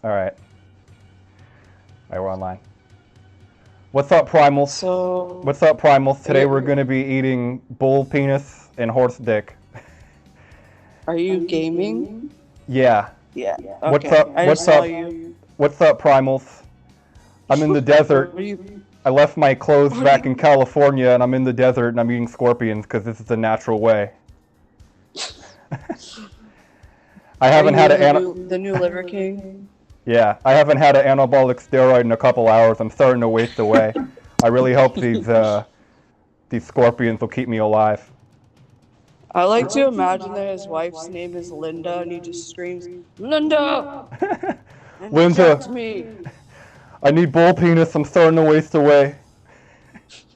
All right. All right, we're online. What's up, Primals? So, What's up, Primals? Today we're you're, going to be eating bull penis and horse dick. are you gaming? Yeah. Yeah. What's Okay. up? I just What's saw up? you. What's up, Primals? I'm in the desert. What are you? I left my clothes What are back in you? California and I'm in the desert and I'm eating scorpions because this is the natural way. I Are haven't had you an the new Liver King? Yeah, I haven't had an anabolic steroid in a couple hours. I'm starting to waste away. I really hope these scorpions will keep me alive. I like to imagine that his wife's name is Linda, and he just screams, "Linda, Linda, inject me!" I need bull penis. I'm starting to waste away.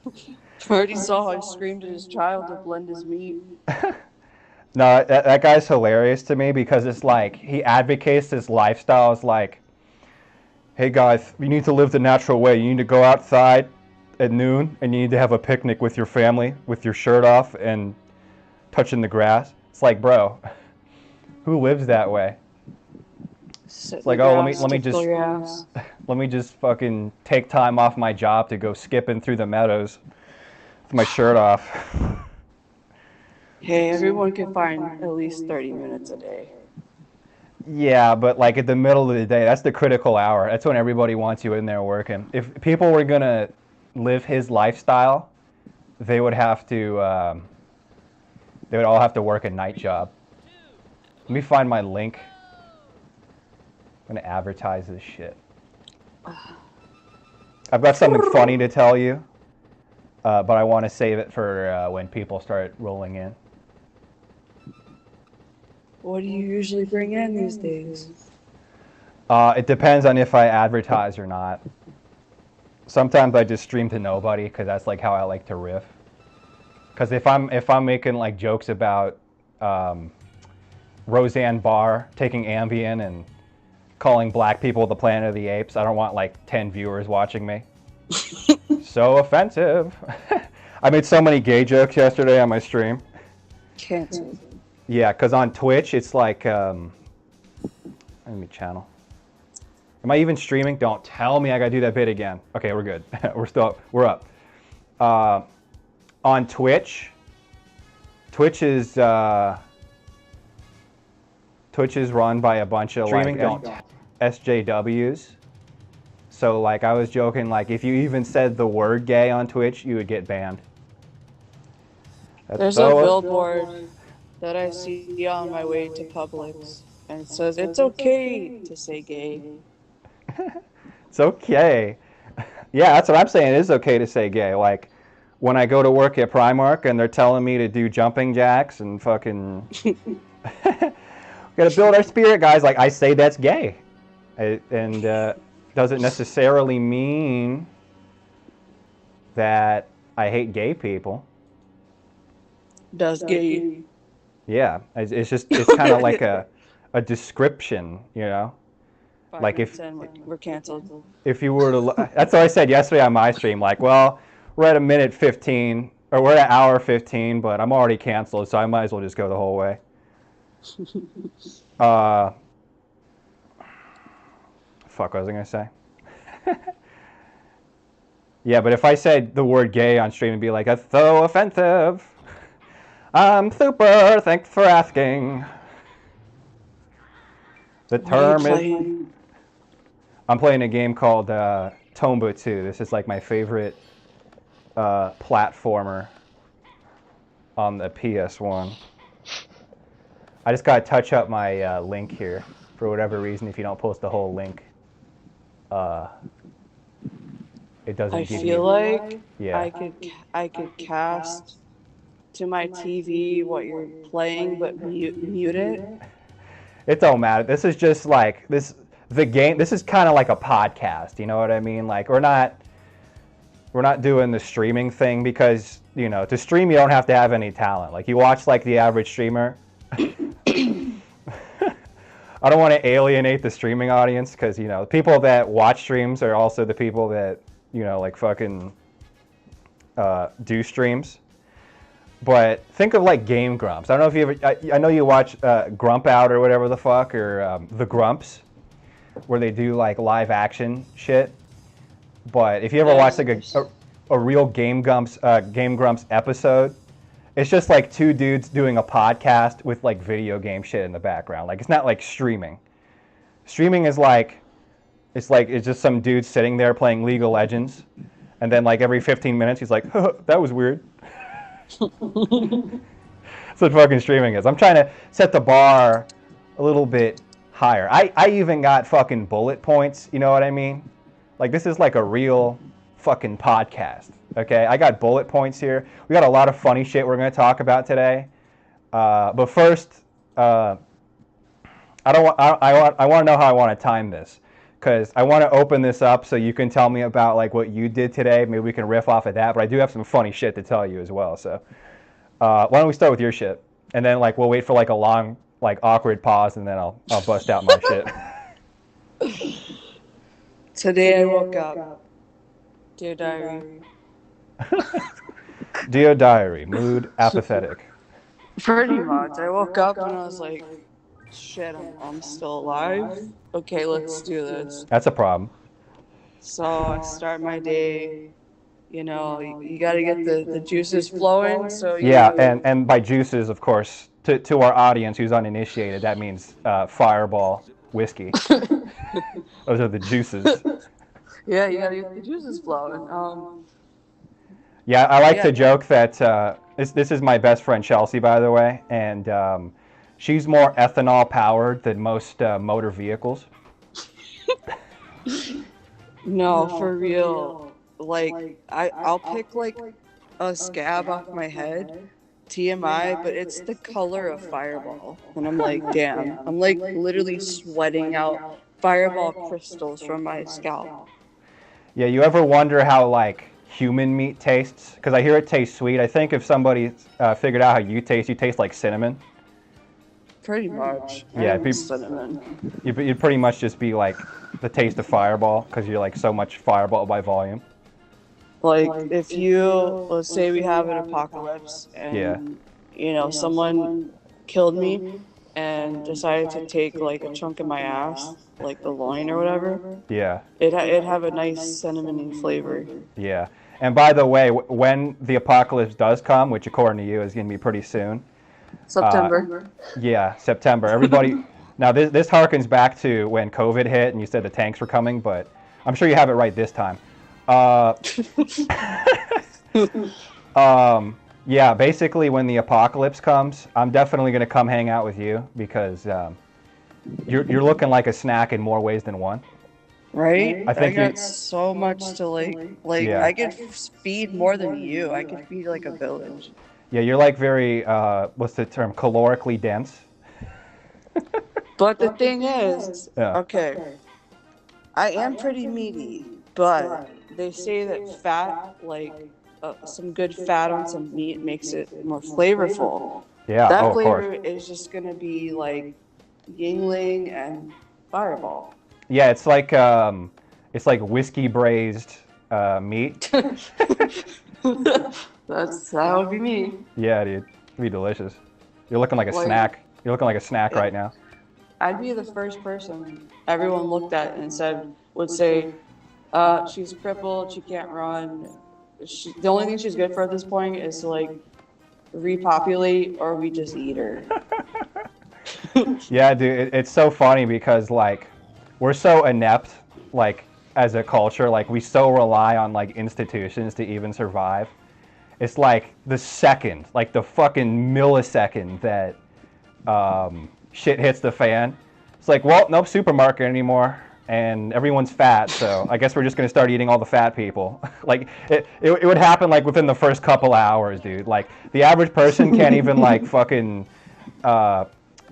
I already saw how he screamed at his child to blend his meat. No, that guy's hilarious to me because it's like he advocates this lifestyle. It's like, hey guys, you need to live the natural way. You need to go outside at noon and you need to have a picnic with your family with your shirt off and touching the grass. It's like, bro, who lives that way? Sit It's in the like, oh, grass, tickle your ass. let me just fucking take time off my job to go skipping through the meadows with my shirt off. Hey, everyone can find at least 30 minutes a day. Yeah, but like at the middle of the day, that's the critical hour. That's when everybody wants you in there working. If people were gonna live his lifestyle, they would have to. They would all have to work a night job. Let me find my link. I'm gonna advertise this shit. I've got something funny to tell you, but I want to save it for when people start rolling in. What do you usually bring in these days? It depends on if I advertise or not. Sometimes I just stream to nobody because that's like how I like to riff. Because if I'm making like jokes about Roseanne Barr taking Ambien and calling black people the Planet of the Apes, I don't want like 10 viewers watching me. So offensive. I made so many gay jokes yesterday on my stream. Canceled. Yeah, because on Twitch it's like let me channel. Am I even streaming? Don't tell me I gotta do that bit again. Okay, we're good. We're up. On Twitch is run by a bunch of Streaming like SJWs. So like I was joking, like if you even said the word gay on Twitch, you would get banned. There's a billboard that I see on my way to Publix, and it says it's okay to say gay. It's okay. Yeah, that's what I'm saying. It is okay to say gay. Like when I go to work at Primark and they're telling me to do jumping jacks and fucking gotta build our spirit, guys. Like I say that's gay, and doesn't necessarily mean that I hate gay people. Does gay? Yeah, it's just it's kind of like a description, you know. Like if we're canceled. If you were to, that's what I said yesterday on my stream. Like, well, we're at a minute 15, or we're at hour 15, but I'm already canceled, so I might as well just go the whole way. Fuck, what was I gonna say? Yeah, but if I said the word gay on stream, it'd be like, that's so offensive. I'm super, thanks for asking. The term is... I'm playing a game called Tomba 2. This is like my favorite platformer on the PS1. I just gotta touch up my link here. For whatever reason, if you don't post the whole link, it doesn't give you... I feel like yeah. I could cast to my TV what you're playing, but mute it. It don't matter. This is just like the game. This is kind of like a podcast. You know what I mean? Like we're not doing the streaming thing because you know to stream you don't have to have any talent. Like you watch like the average streamer. I don't want to alienate the streaming audience because you know people that watch streams are also the people that you know like fucking do streams. But think of like Game Grumps. I don't know if you ever... I know you watch Grump Out or whatever the fuck, or The Grumps. where they do like live action shit. But if you ever watch like Yes. a real Game Grumps episode, it's just like two dudes doing a podcast with like video game shit in the background. Like it's not like streaming. Streaming is like it's just some dude sitting there playing League of Legends, and then like every 15 minutes he's like, that was weird. That's what fucking streaming is. I'm trying to set the bar a little bit higher. I even got fucking bullet points, you know what I mean? Like this is like a real fucking podcast. Okay, I got bullet points here. We got a lot of funny shit we're gonna talk about today. But first, I want to know how I want to time this, because I want to open this up so you can tell me about like what you did today. Maybe we can riff off of that. But I do have some funny shit to tell you as well. So why don't we start with your shit, and then like we'll wait for like a long like awkward pause, and then I'll bust out my shit. Today I woke up. Dear diary. Dear diary, mood apathetic. Pretty much. I woke up and I was like, shit, I'm still alive. Okay, let's do this. That's a problem. So I start my day. You know, you got to get the juices flowing. So Yeah, and by juices, of course, to our audience who's uninitiated, that means Fireball whiskey. Those are the juices. Yeah, you got to get the juices flowing. Yeah, I like to joke that this is my best friend Chelsea, by the way, and she's more ethanol powered than most motor vehicles. No, for real. Like I'll pick like a scab off my head, TMI, but it's the color of Fireball, and I'm like, damn, I'm like literally sweating out Fireball crystals from my scalp. Yeah, you ever wonder how like human meat tastes? Because I hear it tastes sweet. I think if somebody figured out how you taste like cinnamon. Pretty much. Yeah, Cinnamon. You'd pretty much just be like the taste of Fireball, because you're like so much Fireball by volume. Like if let's say we have an apocalypse and you know someone killed me and decided to take like a chunk of my ass, like the loin or whatever. Yeah. It'd have a nice cinnamony flavor. Yeah. And by the way, when the apocalypse does come, which according to you is going to be pretty soon. September. Yeah, September. Everybody. Now this harkens back to when COVID hit and you said the tanks were coming, but I'm sure you have it right this time. Yeah, basically when the apocalypse comes, I'm definitely going to come hang out with you, because you're looking like a snack in more ways than one. Right? I think got so much to like Yeah. I could feed more than you. I could feed like a village. Yeah, you're like very what's the term? Calorically dense. But the thing is, Yeah. okay, I am pretty meaty, but they say that fat, like some good fat on some meat, makes it more flavorful. Yeah. That Of flavor course. is just gonna be like Yingling and Fireball. Yeah, it's like whiskey braised meat. That would be me. Yeah, dude, it'd be delicious. You're looking like a snack. You're looking like a snack right now. I'd be the first person everyone looked at and would say, she's crippled, she can't run. The only thing she's good for at this point is to like repopulate, or we just eat her. Yeah, dude, it's so funny because like we're so inept, like as a culture, like we so rely on like institutions to even survive. It's like the second, like the fucking millisecond that shit hits the fan, it's like, well, no supermarket anymore, and everyone's fat, so I guess we're just gonna start eating all the fat people. Like it would happen like within the first couple hours, dude. Like the average person can't even like fucking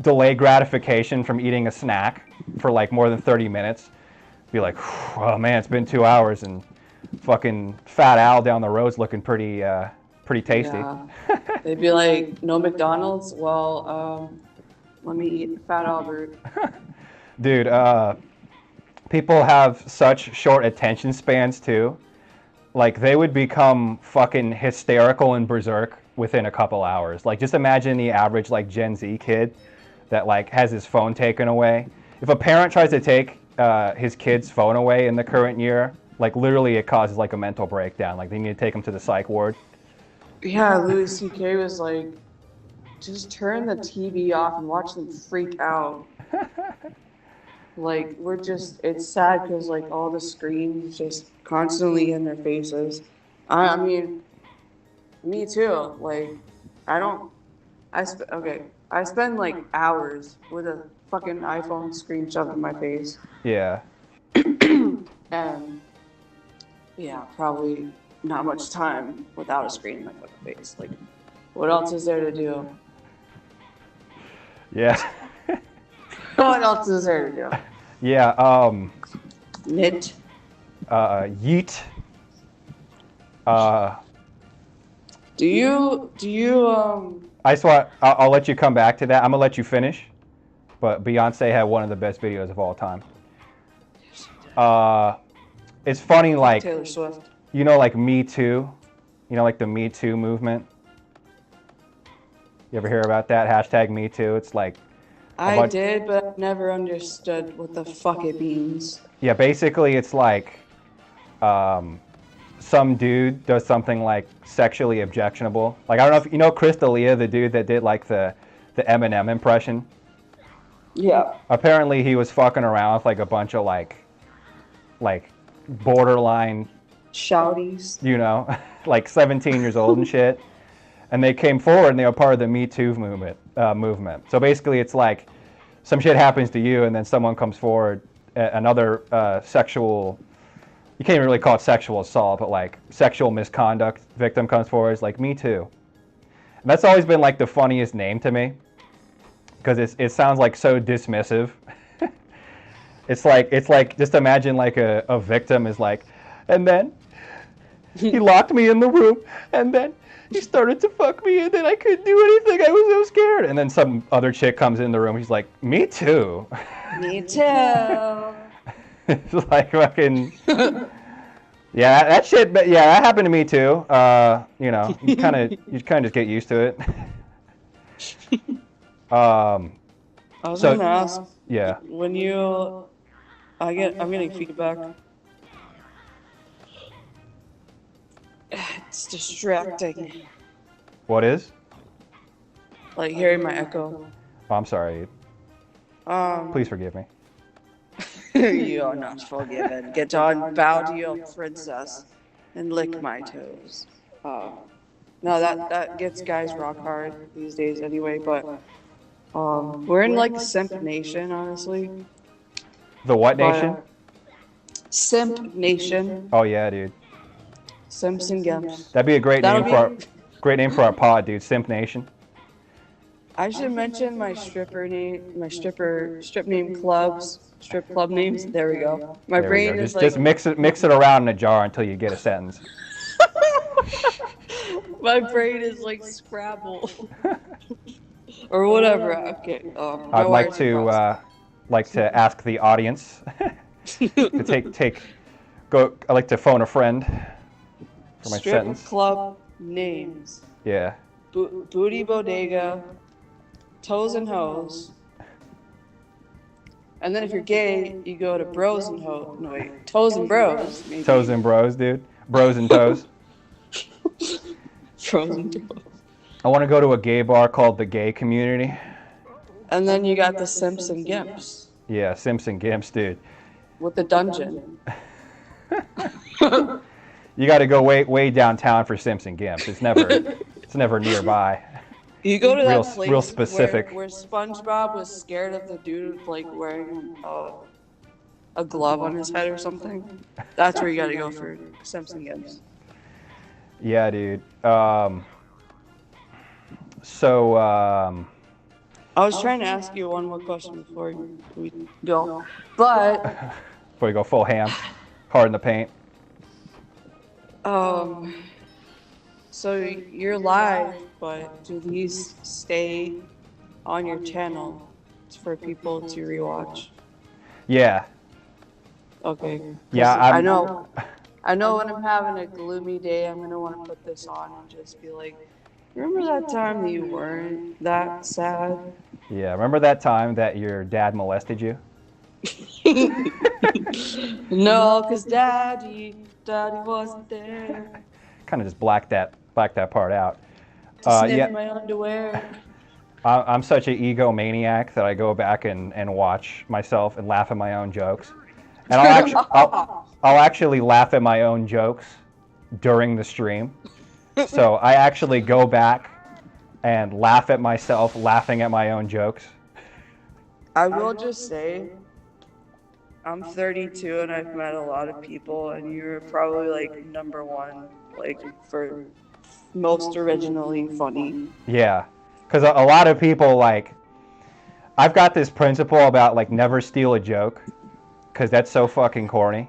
delay gratification from eating a snack for like more than 30 minutes. Be like, oh man, it's been 2 hours and fucking Fat Al down the road's looking pretty tasty. Yeah. They'd be like, no McDonald's? Well, let me eat Fat Albert. Dude, people have such short attention spans too. Like they would become fucking hysterical and berserk within a couple hours. Like just imagine the average like Gen Z kid that like has his phone taken away. If a parent tries to take his kid's phone away in the current year. Like literally, it causes like a mental breakdown. Like they need to take him to the psych ward. Yeah, Louis C.K. was like, just turn the TV off and watch them freak out. Like, it's sad because, like, all the screens just constantly in their faces. I mean, me too. Like, I don't, I spend like hours with a fucking iPhone screen shoved in my face. Yeah. And, yeah, probably not much time without a screen in my fucking face. Like, what else is there to do? Yeah. What else is there to do? Yeah. Knit. Yeet. Do you I just want. I'll let you come back to that. I'm gonna let you finish. But Beyonce had one of the best videos of all time. It's funny, like Taylor Swift. you know, like Me Too. You know, like the Me Too movement. You ever hear about that? Hashtag Me Too. It's like. I did, but I never understood what the fuck it means. Yeah, basically it's like some dude does something like sexually objectionable. Like I don't know if you know Chris D'Elia, the dude that did like the Eminem impression. Yeah. Apparently he was fucking around with like a bunch of like borderline Shouties. You know, like 17 years old and shit. And they came forward and they were part of the Me Too movement. So basically it's like some shit happens to you and then someone comes forward, another sexual, you can't even really call it sexual assault, but like sexual misconduct victim comes forward, it's like Me Too. And that's always been like the funniest name to me because it sounds like so dismissive. It's like just imagine like a victim is like, and then he locked me in the room and then he started to fuck me and then I couldn't do anything. I was so scared. And then some other chick comes in the room. He's like, me too. Me too. It's like fucking. Yeah, that shit. Yeah, that happened to me too. You know, you kind of just get used to it. I was gonna ask. Yeah. When I'm getting feedback. It's distracting. What is? Like hearing my echo. Oh, I'm sorry. Please forgive me. You are not forgiven. Get on, bow to your princess, and lick my toes. No, that gets guys rock hard these days anyway. But we're in like Simp Nation, honestly. The what nation? Simp Nation. Oh yeah, dude. Simps and Gimps. That'd be a great name for our pod, dude. Simp Nation. I should mention my strip club names. There we go. My brain is just mix it around in a jar until you get a sentence. My brain is like Scrabble or whatever. Okay. I'd like to ask the audience to I'd like to phone a friend for my sentence. Strip club names. Yeah. Booty Bodega, Toes and Hoes. And then if you're gay, you go to Bros and Hoes. No, wait. Toes and Bros. Maybe. Toes and Bros, dude. Bros and Toes. Bros and Toes. I want to go to a gay bar called the Gay Community. And then you got the Simps and Gimps. Yeah, Simps and Gimps, dude. With the dungeon. You got to go way downtown for Simps and Gimps. It's never nearby. You go to that place real specific. Where SpongeBob was scared of the dude like wearing a glove on his head or something. That's where you got to go for Simps and Gimps. Yeah, dude. I was trying to ask you one more question before we go, but before you go full ham, hard in the paint. So you're live, but do these stay on your channel for people to rewatch? Yeah. Okay. Yeah, I know when I'm having a gloomy day, I'm gonna want to put this on and just be like, remember that time that you weren't that sad? Yeah, remember that time that your dad molested you? No, because daddy wasn't there Kind of just black that part out. to sniff Yeah, my underwear. I'm such an egomaniac that I go back and watch myself and laugh at my own jokes. And I'll actually laugh at my own jokes during the stream. So I actually go back and laugh at myself laughing at my own jokes. I will just say, I'm 32 and I've met a lot of people, and you're probably like number one, like for most originally funny. Yeah. Because a lot of people, like, I've got this principle about, like, never steal a joke. Because that's so fucking corny.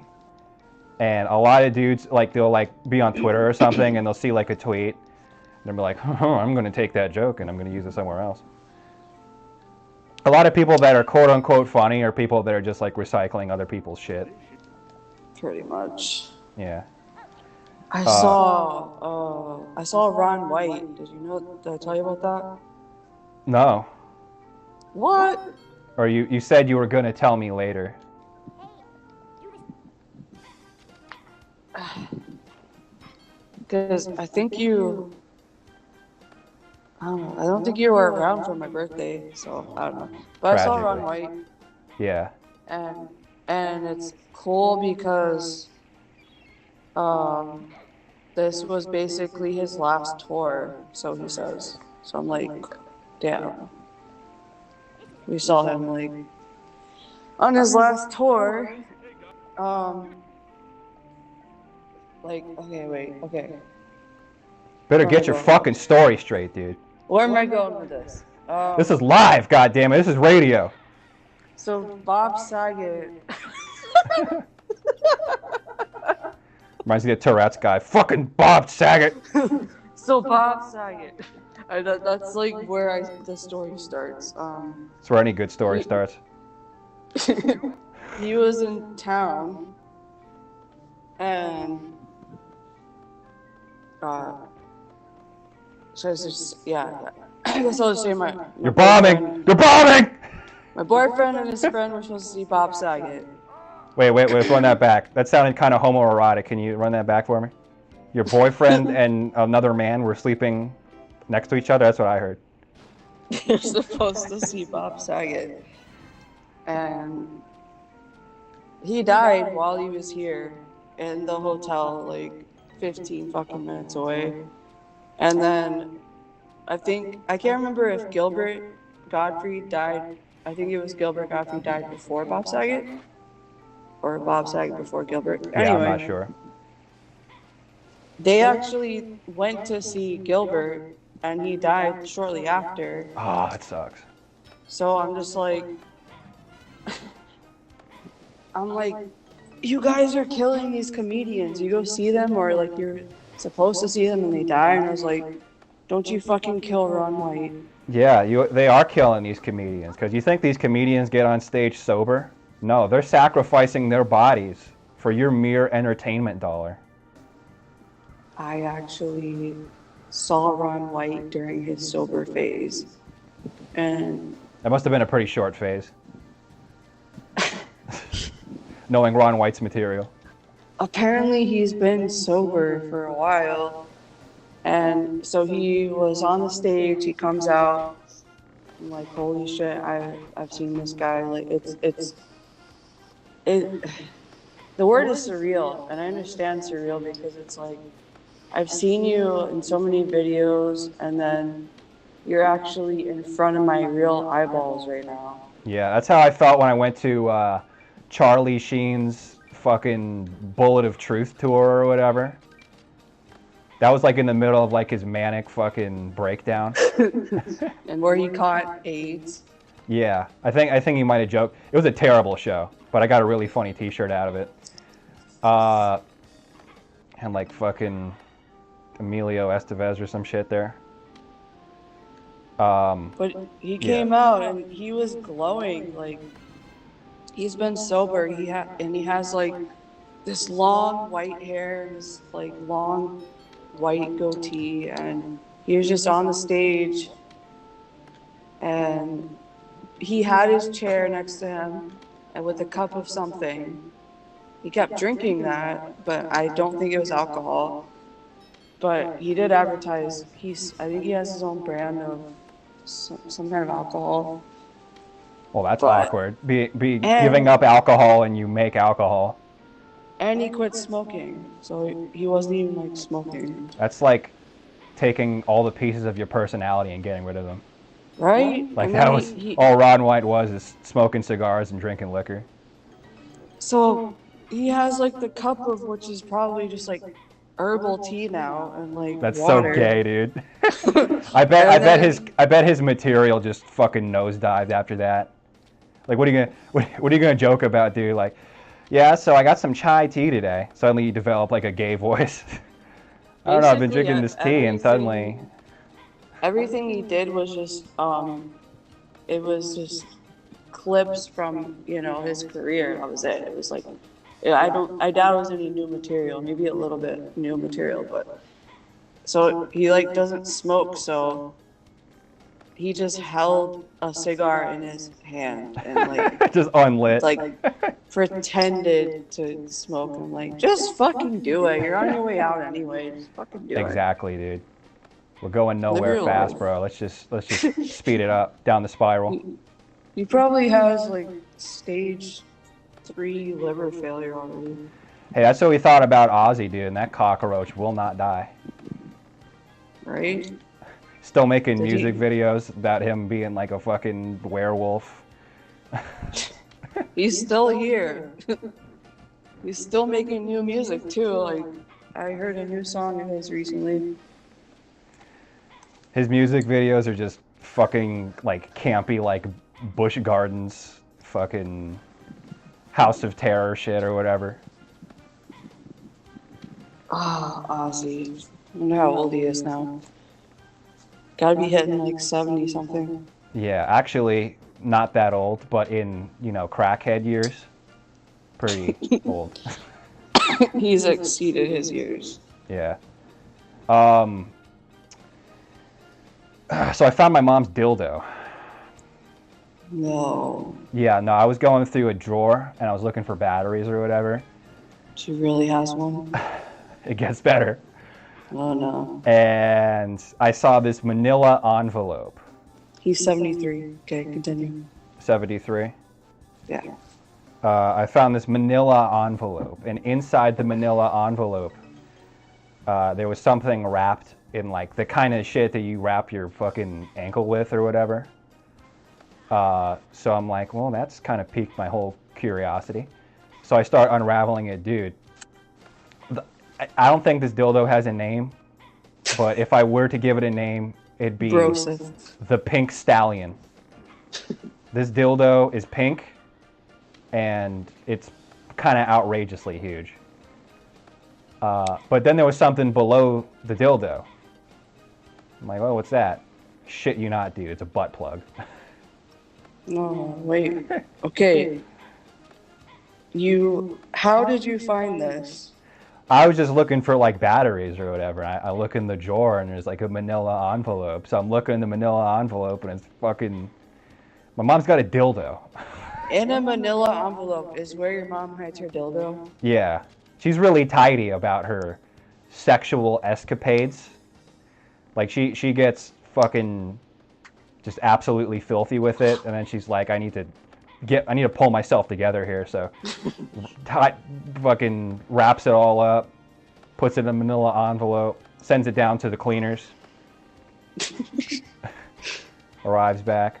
And a lot of dudes, like, they'll, like, be on Twitter or something and they'll see, like, a tweet. And they'll be like, oh, I'm going to take that joke and I'm going to use it somewhere else. A lot of people that are quote unquote funny are people that are just like recycling other people's shit. Pretty much. Yeah. I saw Ron White. Did I tell you about that? No. What? Or you said you were going to tell me later. Because I think you. I don't know. I don't think you were around for my birthday, so I don't know. But I saw Ron White. Yeah. And it's cool because this was basically his last tour, so he says. So I'm like, damn. We saw him like on his last tour. Okay. Better get your fucking story straight, dude. Where am I going with this? This is live, goddammit. This is radio. So Bob Saget. Reminds me of Tourette's guy. Fucking Bob Saget. So Bob Saget. That's like where the story starts. That's where any good story starts. He was in town, and so it's just, yeah. I guess I'll just say my You're bombing. You're bombing. My boyfriend and his friend were supposed to see Bob Saget. Wait, run that back. That sounded kind of homoerotic. Can you run that back for me? Your boyfriend and another man were sleeping next to each other? That's what I heard. You're supposed to see Bob Saget. And he died while he was here in the hotel, like 15 fucking minutes away. And then I can't remember if Gilbert Gottfried died. I think it was Gilbert Gottfried died before Bob Saget. Or Bob Saget before Gilbert. Yeah, anyway, I'm not sure. They actually went to see Gilbert, and he died shortly after. Oh, it sucks. So I'm just like, you guys are killing these comedians. You go see them, or like you're supposed to see them and they die. And I was like, don't you fucking kill Ron White. Yeah, they are killing these comedians. Because you think these comedians get on stage sober? No, they're sacrificing their bodies for your mere entertainment dollar. I actually saw Ron White during his sober phase. And that must have been a pretty short phase. Knowing Ron White's material. Apparently he's been sober for a while. And so he was on the stage, he comes out, I'm like, holy shit, I've seen this guy. Like the word is surreal, and I understand surreal because it's like, I've seen you in so many videos, and then you're actually in front of my real eyeballs right now. Yeah, that's how I felt when I went to Charlie Sheen's fucking Bullet of Truth tour or whatever. That was like in the middle of like his manic fucking breakdown. And where he caught AIDS. Yeah, I think he might have joked. It was a terrible show, but I got a really funny T-shirt out of it. And like fucking Emilio Estevez or some shit there. But he came out and he was glowing. Like, he's been sober. He has like this long white hair and this like long white goatee, and he was just on the stage, and he had his chair next to him, with a cup of something. He kept drinking that, but I don't think it was alcohol. But he did advertise. I think he has his own brand of some kind of alcohol. Well, that's But awkward. Be giving and up alcohol and you make alcohol. and he quit smoking, so he wasn't even like smoking. That's like taking all the pieces of your personality and getting rid of them. Right? Like And that then was all Ron White was, is smoking cigars and drinking liquor. so he has like the cup of which is probably just like herbal tea now and like That's water. so gay, dude. And then- I bet his material just fucking nosedived after that. Like, what are you gonna joke about, dude? Like, yeah, so I got some chai tea today. Suddenly you develop like a gay voice. I don't know. I've been Basically, drinking this tea, and suddenly everything he did was just it was just clips from his career. That was it. It was like I doubt it was any new material. Maybe a little bit new material, but so he like doesn't smoke, so he just held a cigar in his hand and like just unlit. like pretended to smoke. I'm like, just fucking do it. You're on your way out anyway. Just fucking do it. Exactly, dude. We're going nowhere Live your fast, life. bro. Let's just speed it up down the spiral. He probably has like stage 3 liver failure already. Hey, that's what we thought about Ozzy, dude, and that cockroach will not die. Right? Still making Did music he- videos about him being like a fucking werewolf. He's still here. He's still making new music too. Like I heard a new song of his recently. His music videos are just fucking like campy, like Busch Gardens, fucking House of Terror shit or whatever. Ah, Ozzy. I wonder how old he is now. Gotta be hitting like 70 something. Yeah, actually not that old, but in, crackhead years, pretty old. He's exceeded his years. Yeah. So I found my mom's dildo. No. Yeah, no, I was going through a drawer and I was looking for batteries or whatever. She really has one? It gets better. Oh no. And I saw this manila envelope. He's 73. Okay, continue. 73. Yeah. I found this manila envelope, and inside the manila envelope, there was something wrapped in like the kind of shit that you wrap your fucking ankle with or whatever. So I'm like, well, that's kind of piqued my whole curiosity. So I start unraveling it, dude. I don't think this dildo has a name, but if I were to give it a name, it'd be Broseph. the Pink Stallion. This dildo is pink, and it's kind of outrageously huge. But then there was something below the dildo. I'm like, oh, what's that? Shit you not, dude. It's a butt plug. No, wait. Okay. How did you find this? I was just looking for like batteries or whatever. I look in the drawer and there's like a manila envelope. So I'm looking in the manila envelope and it's fucking... My mom's got a dildo. In a manila envelope is where your mom hides her dildo? Yeah. She's really tidy about her sexual escapades. Like she gets fucking just absolutely filthy with it, and then she's like, I need to pull myself together here. So fucking wraps it all up, puts it in a manila envelope, sends it down to the cleaners. Arrives back.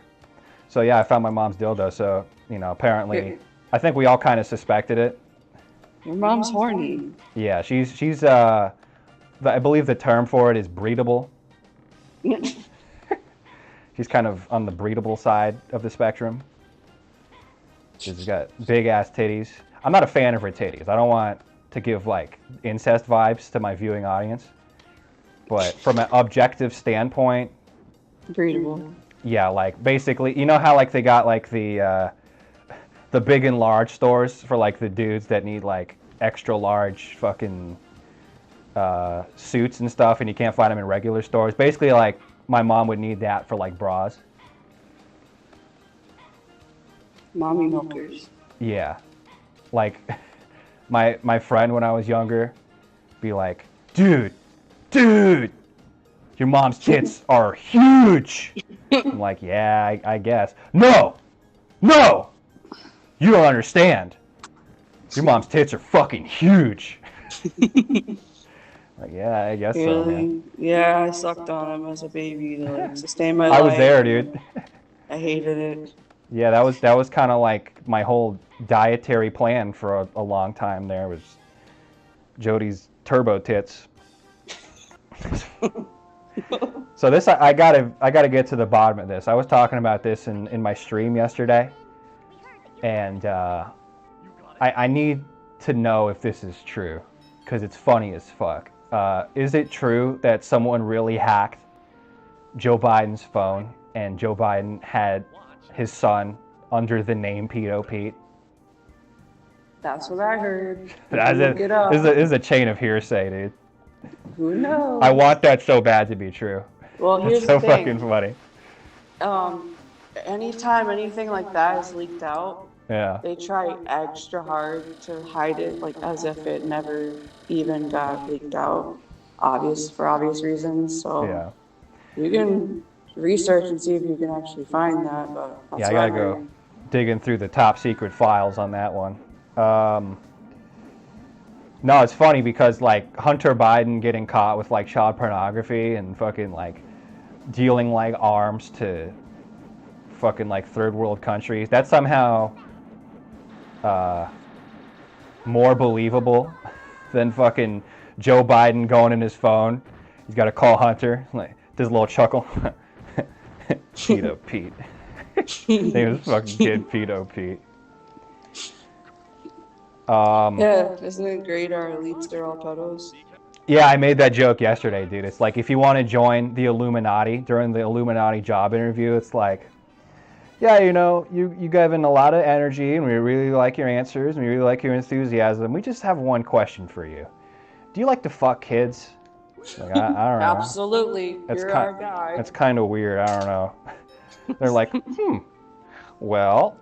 So yeah, I found my mom's dildo. So, apparently, I think we all kind of suspected it. Your mom's horny. Yeah, she's I believe the term for it is breedable. She's kind of on the breedable side of the spectrum. She's got big ass titties. I'm not a fan of her titties. I don't want to give like incest vibes to my viewing audience. But from an objective standpoint, Breedable. yeah, like basically, how like they got like the big and large stores for like the dudes that need like extra large fucking suits and stuff, and you can't find them in regular stores. Basically, like my mom would need that for like bras. Mommy milkers. Yeah. Like, my friend when I was younger be like, dude, your mom's tits are huge. I'm like, yeah, I guess. No, you don't understand. Your mom's tits are fucking huge. Like, yeah, I guess so, man. Yeah, I sucked on him as a baby to like sustain my I was life. there, dude. I hated it. Yeah, that was kind of like my whole dietary plan for a long time. There was Jody's turbo tits. So this I gotta get to the bottom of this. I was talking about this in my stream yesterday, and I need to know if this is true because it's funny as fuck. Is it true that someone really hacked Joe Biden's phone and Joe Biden had his son under the name Pedo Pete? That's what I heard. This is a chain of hearsay, dude. Who knows? I want that so bad to be true. Well, here's It's so the thing. fucking funny. Anytime anything like that is leaked out, Yeah. they try extra hard to hide it, like as if it never even got leaked out. For obvious reasons. So Yeah. you can research and see if you can actually find that. But that's Yeah, I gotta go digging through the top secret files on that one. No, it's funny because like Hunter Biden getting caught with like child pornography and fucking like dealing like arms to fucking like third world countries. That's somehow more believable than fucking Joe Biden going in his phone. He's got to call Hunter. Like does a little chuckle. Pedo Pete. His name was fucking kid Pedo Pete. Yeah, isn't it great? Our elites are all pedos. Yeah, I made that joke yesterday, dude. It's like if you want to join the Illuminati during the Illuminati job interview, it's like, yeah, you know, you give in a lot of energy, and we really like your answers, and we really like your enthusiasm. We just have one question for you. Do you like to fuck kids? Like, I don't know. Absolutely, you're our guy. That's kind of weird. I don't know. They're like, well,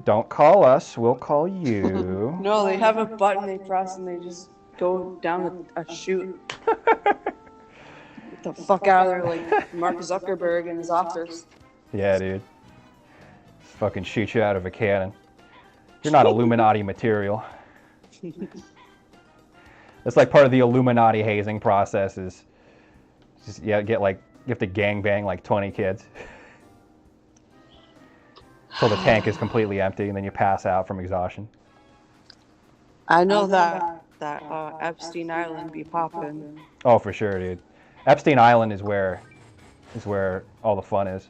don't call us. We'll call you. No, they have a button they press and they just go down a chute. Get the fuck out of there, like Mark Zuckerberg in his office. Yeah, dude. Just fucking shoot you out of a cannon. You're not Illuminati material. That's like part of the Illuminati hazing process is just, yeah, you have to gangbang like 20 kids. So the tank is completely empty and then you pass out from exhaustion. I know that Epstein Island be popping. Oh, for sure, dude. Epstein Island is where all the fun is.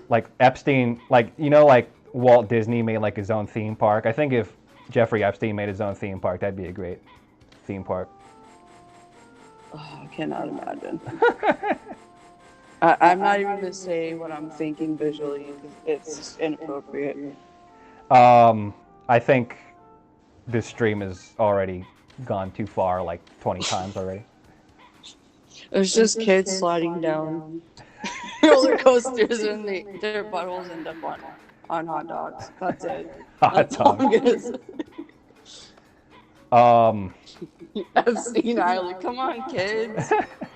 Like Epstein, like, you know, like Walt Disney made like his own theme park. I think if Jeffrey Epstein made his own theme park, that'd be a great theme park. Oh, I cannot imagine. I'm not even going to say what I'm thinking visually because it's inappropriate. I think this stream has already gone too far, like 20 times already. It's just kids sliding down roller coasters and their buttholes end up on hot dogs. That's it. Hot dogs. Epstein Island. Come on, kids.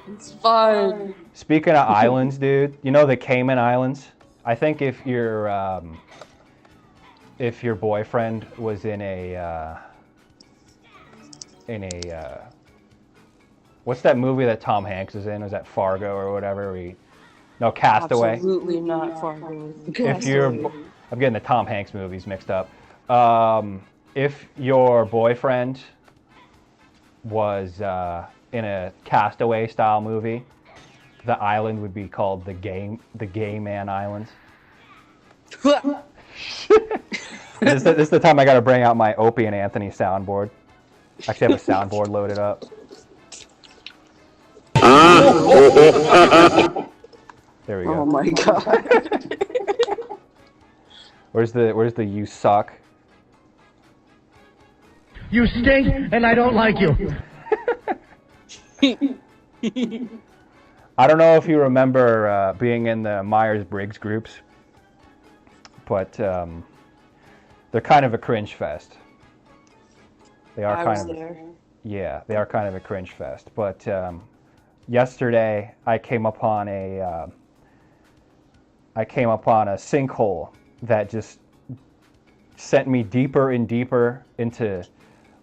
It's fun. Speaking of islands, dude, you know the Cayman Islands? I think if your boyfriend was in a what's that movie that Tom Hanks is in? Was that Fargo or whatever? No, Castaway. Absolutely not Fargo. I'm getting the Tom Hanks movies mixed up. If your boyfriend was in a Castaway style movie, the island would be called the Gay Man Islands. This is the time I got to bring out my Opie and Anthony soundboard. Actually, I have a soundboard loaded up. There we go. Oh my god. Where's the you suck? You stink, and I don't like you. I don't know if you remember being in the Myers-Briggs groups, but They're kind of a cringe fest. They are I kind was of, there. yeah, they are kind of a cringe fest. But yesterday I came upon a sinkhole that just sent me deeper and deeper into.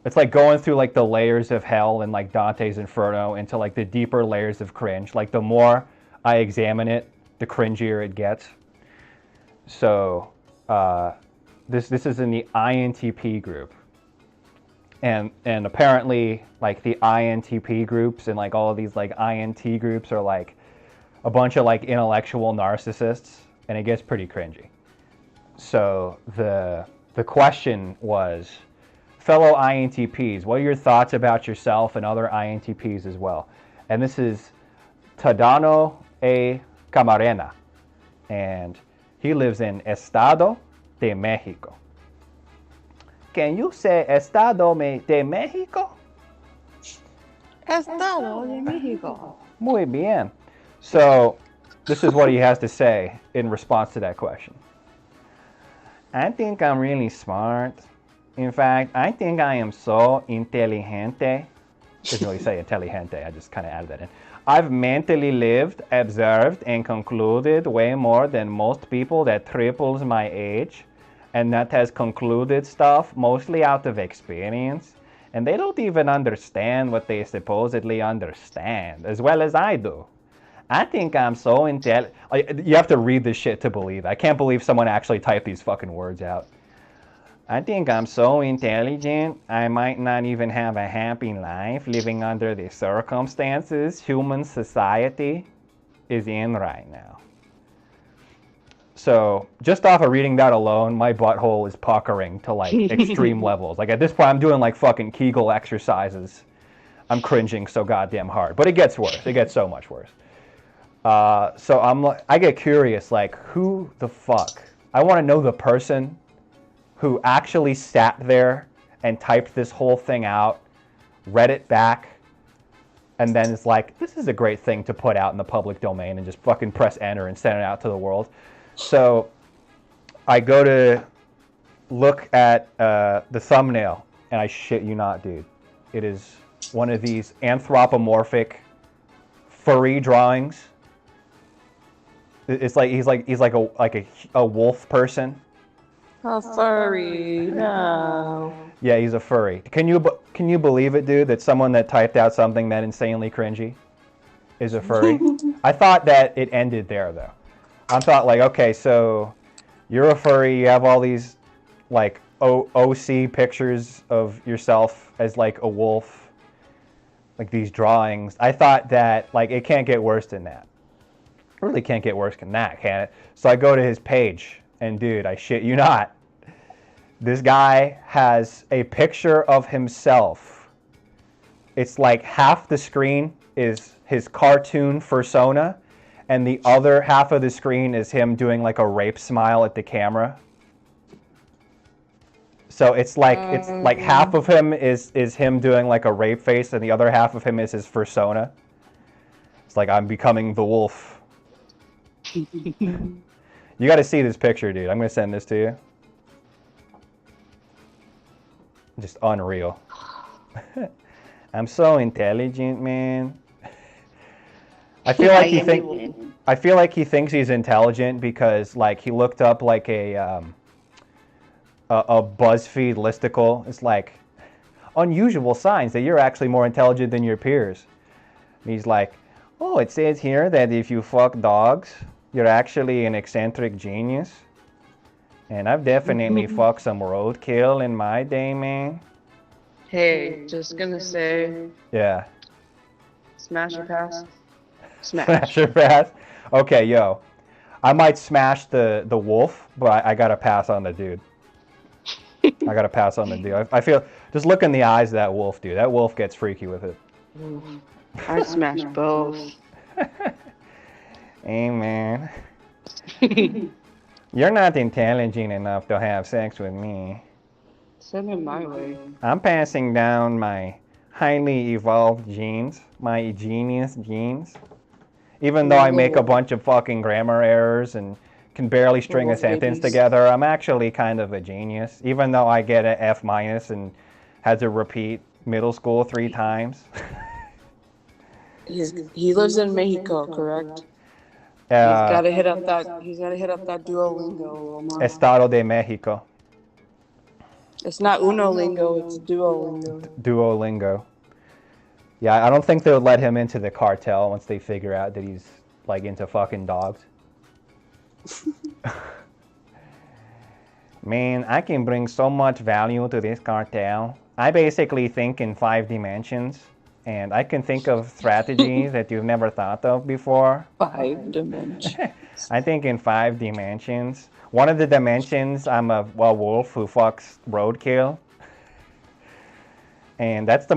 It's like going through like the layers of hell in like Dante's Inferno into like the deeper layers of cringe. Like the more I examine it, the cringier it gets. So this is in the INTP group, and apparently like the INTP groups and like all of these like INT groups are like a bunch of like intellectual narcissists, and it gets pretty cringy. So the question was, fellow INTPs, what are your thoughts about yourself and other INTPs as well? And this is Tadano A. Camarena, and he lives in Estado de Mexico. Can you say Estado de Mexico? Estado de Mexico. Muy bien. So this is what he has to say in response to that question. I think I'm really smart. In fact, I think I am so inteligente. Doesn't really say intelligente, I just kind of added that in. I've mentally lived, observed, and concluded way more than most people that triples my age. And that has concluded stuff mostly out of experience. And they don't even understand what they supposedly understand, as well as I do. I think I'm so intelligent. You have to read this shit to believe it. I can't believe someone actually typed these fucking words out. I think I'm so intelligent, I might not even have a happy life living under the circumstances human society is in right now. So, just off of reading that alone, my butthole is puckering to like extreme levels. Like at this point, I'm doing like fucking Kegel exercises. I'm cringing so goddamn hard. But it gets worse. It gets so much worse. So I get curious, like, who the fuck? I want to know the person who actually sat there and typed this whole thing out, read it back, and then is like, this is a great thing to put out in the public domain, and just fucking press enter and send it out to the world. So I go to look at the thumbnail, and I shit you not, dude. It is one of these anthropomorphic furry drawings. It's like he's like a wolf person. A furry, no. Yeah, he's a furry. Can you believe it, dude? That someone that typed out something that insanely cringy is a furry. I thought that it ended there though. I thought like, okay, so you're a furry. You have all these like OC pictures of yourself as like a wolf, like these drawings. I thought that like it can't get worse than that. It really can't get worse than that, can it? So I go to his page, and dude, I shit you not, this guy has a picture of himself. It's like half the screen is his cartoon persona, and the other half of the screen is him doing like a rape smile at the camera. So it's like half of him is him doing like a rape face, and the other half of him is his persona. It's like, I'm becoming the wolf. You got to see this picture, dude. I'm going to send this to you. Just unreal. I'm so intelligent, man. I feel like he thinks he's intelligent because like he looked up like a BuzzFeed listicle. It's like unusual signs that you're actually more intelligent than your peers. And he's like, oh, it says here that if you fuck dogs, you're actually an eccentric genius. And I've definitely fucked some roadkill in my day, man. Hey, just gonna say. Yeah. Smash or pass? Smash or pass? Okay, yo. I might smash the wolf, but I gotta pass on the dude. I gotta pass on the dude. I feel, just look in the eyes of that wolf, dude. That wolf gets freaky with it. I'd smash both. Hey, man. You're not intelligent enough to have sex with me. Send it my way. I'm passing down my highly evolved genes, my genius genes. Even though I make a bunch of fucking grammar errors and can barely string a Little sentence babies. together. I'm actually kind of a genius, even though I get an F minus and had to repeat middle school 3 times. He lives in Mexico, correct? He's got to hit up that. He's got to hit up that Duolingo a little more. Estado de Mexico. It's not Unolingo, it's Duolingo. Duolingo. Yeah, I don't think they'll let him into the cartel once they figure out that he's like into fucking dogs. Man, I can bring so much value to this cartel. I basically think in 5 dimensions, and I can think of strategies that you've never thought of before. 5 dimensions. I think in 5 dimensions. One of the dimensions, I'm a wolf who fucks roadkill. And that's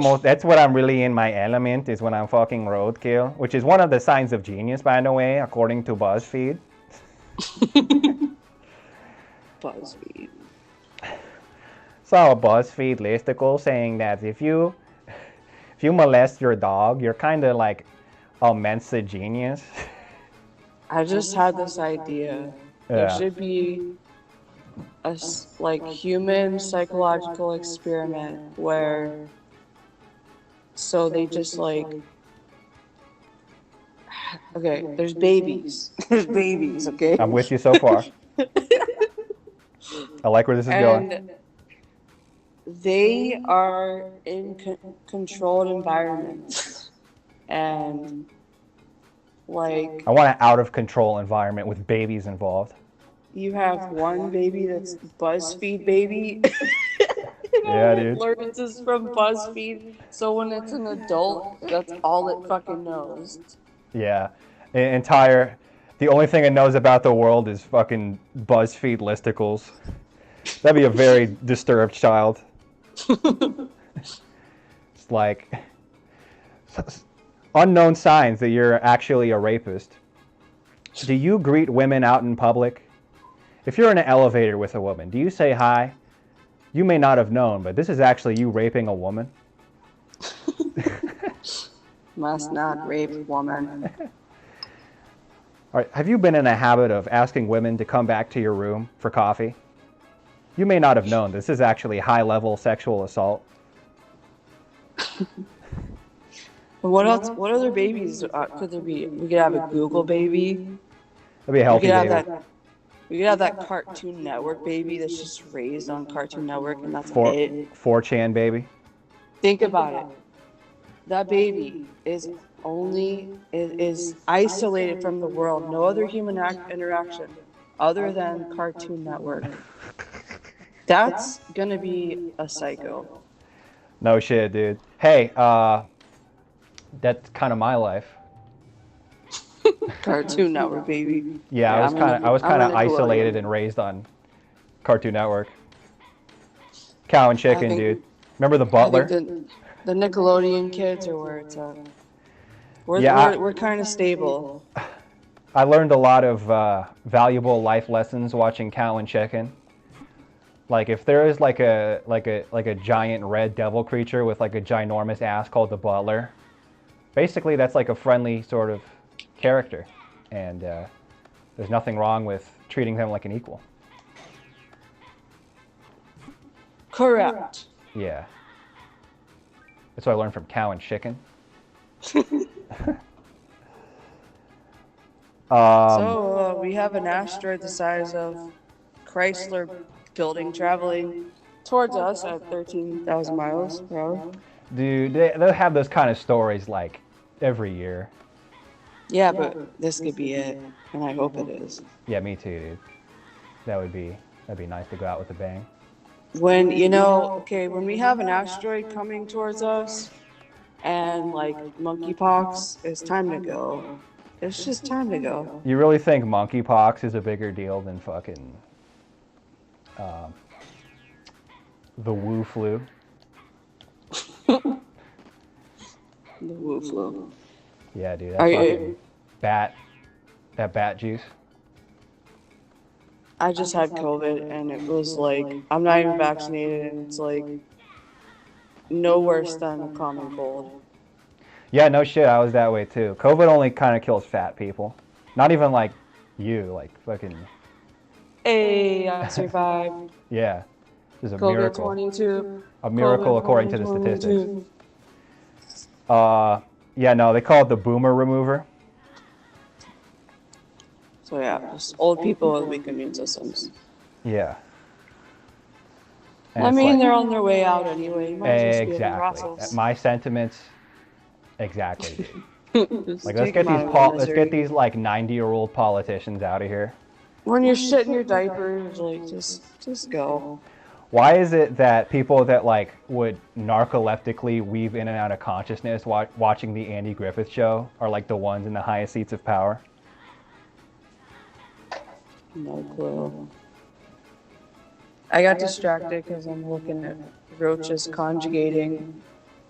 what I'm really in my element, is when I'm fucking roadkill, which is one of the signs of genius, by the way, according to BuzzFeed. BuzzFeed. Saw a BuzzFeed listicle saying that if you molest your dog, you're kind of like a Mensa genius. I just had this idea. There should be a like human psychological experiment where so they just like okay, there's babies. There's babies, okay? I'm with you so far. I like where this is going. And they are in controlled environments. And like I want an out of control environment with babies involved. you have one baby that's BuzzFeed baby. Yeah, dude. It learns this from BuzzFeed, so when it's an adult, that's all it fucking knows. Yeah. The only thing it knows about the world is fucking BuzzFeed listicles. That'd be a very disturbed child. It's like unknown signs that you're actually a rapist. Do you greet women out in public? If you're in an elevator with a woman, do you say hi? You may not have known, but this is actually you raping a woman. Must not rape woman. All right, have you been in a habit of asking women to come back to your room for coffee? You may not have known, this is actually high-level sexual assault. What else? What other babies could there be? We could have a Google baby. That'd be a healthy baby. We could have that Cartoon Network baby that's just raised on Cartoon Network, and that's it. 4chan baby. Think about it. That baby is isolated from the world. No other human interaction other than Cartoon Network. That's gonna be a psycho. No shit, dude. Hey, that's kind of my life. Cartoon Network, baby. Yeah, I was kind of isolated and raised on Cartoon Network. Cow and chicken, dude. Remember the Butler? The Nickelodeon kids are where it's at. We're kind of stable. I learned a lot of valuable life lessons watching Cow and Chicken. Like if there is like a giant red devil creature with like a ginormous ass called the Butler, basically that's like a friendly sort of character, and there's nothing wrong with treating them like an equal. Correct. Yeah. That's what I learned from Cow and Chicken. So we have an asteroid the size of Chrysler building traveling towards us at 13,000 miles per hour. Dude, they'll have those kind of stories like every year. Yeah, but this could be it, and I hope it is. Yeah, me too, dude. That'd be nice to go out with a bang. When when we have an asteroid coming towards us, and like monkeypox, it's time to go. It's just time to go. You really think monkeypox is a bigger deal than fucking the Wu flu? The Wu flu. Yeah, dude. That fucking that bat juice. I just had COVID, and it was like, I'm not even vaccinated, and it's like no worse than a common cold. Yeah, no shit, I was that way too. COVID only kind of kills fat people. Not even like you, like fucking Hey, I survived. Yeah, this is a COVID miracle. 22. A miracle COVID according to the statistics. 2022. Yeah, no, they call it the boomer remover. So yeah, just old people with weak immune systems. Yeah. And I it's mean, like, they're on their way out anyway. You might as well be in exactly. Brussels. My sentiments, exactly, dude. Just Like, take them out of their let's get misery. these like 90-year-old politicians out of here. When you're shitting your diapers, like just go. Why is it that people that like would narcoleptically weave in and out of consciousness watching the Andy Griffith show are like the ones in the highest seats of power? No clue. I got distracted because I'm looking at roaches conjugating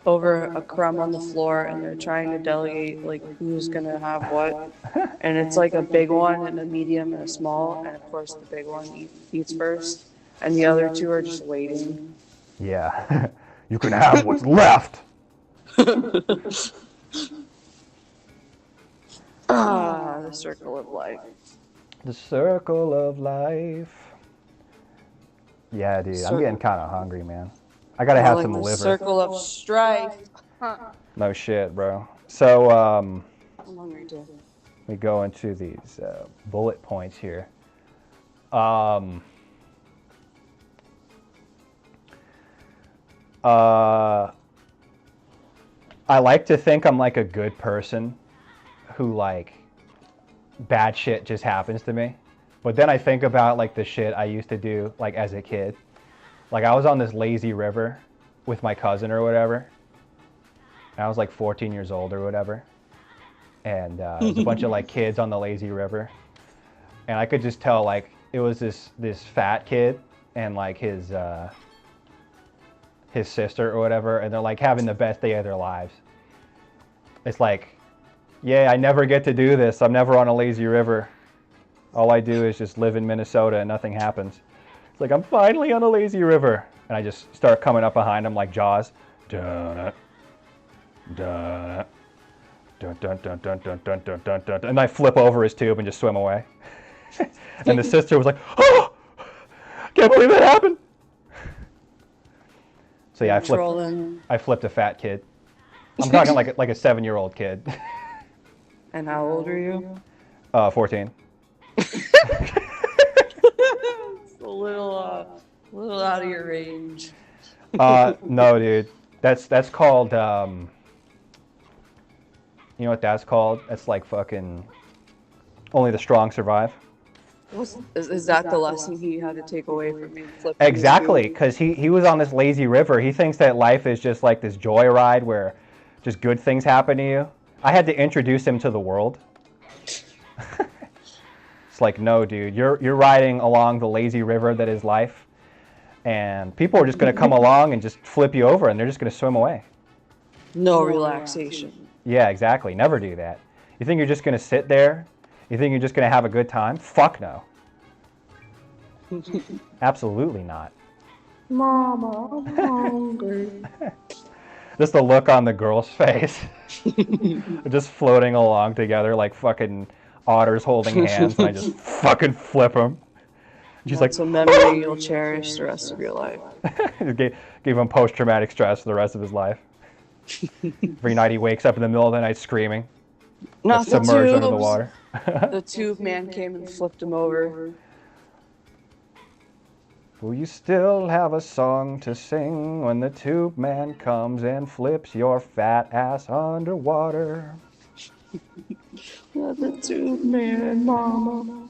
over a crumb on the floor, and they're trying to delegate like who's gonna have what. And it's like a big one and a medium and a small, and of course the big one eats first, and the other two are just waiting. Yeah. You can have what's left. The circle of life. The circle of life. Yeah, dude, I'm getting kind of hungry, man. I gotta have some the liver. Circle of strife. No shit, bro. So, I'm hungry too. we go into these bullet points here. I like to think I'm like a good person who like bad shit just happens to me. But then I think about like the shit I used to do like as a kid. Like I was on this lazy river with my cousin or whatever. And I was like 14 years old or whatever. And there's a bunch of like kids on the lazy river. And I could just tell like it was this fat kid and like his sister or whatever, and they're like having the best day of their lives. It's like, yeah, I never get to do this. I'm never on a lazy river. All I do is just live in Minnesota and nothing happens. It's like, I'm finally on a lazy river. And I just start coming up behind him like Jaws. Dun, dun, dun, dun, dun, dun, dun, dun, dun, dun, dun, and I flip over his tube and just swim away. And the sister was like, oh, can't believe that happened. So yeah, I flipped a fat kid. I'm talking like a 7-year-old kid. And how old are you? 14. It's a little out of your range. No, dude. That's called. You know what that's called? That's like fucking. Only the strong survive. Is that the lesson he had to take away from me? Exactly, because he was on this lazy river. He thinks that life is just like this joyride where just good things happen to you. I had to introduce him to the world. It's like, no, dude, you're riding along the lazy river that is life, and people are just going to come along and just flip you over, and they're just going to swim away. No relaxation. Yeah, exactly. Never do that. You think you're just going to sit there? You think you're just going to have a good time? Fuck no. Absolutely not. Mama, I'm hungry. Just the look on the girl's face. Just floating along together like fucking otters holding hands, and I just fucking flip them. She's That's like, a memory you'll cherish the rest of your life. gave him post-traumatic stress for the rest of his life. Every night he wakes up in the middle of the night screaming. Not the submerged under the tubes. water. The tube man came and flipped him over. Will you still have a song to sing when the tube man comes and flips your fat ass underwater? Not the tube man, mama.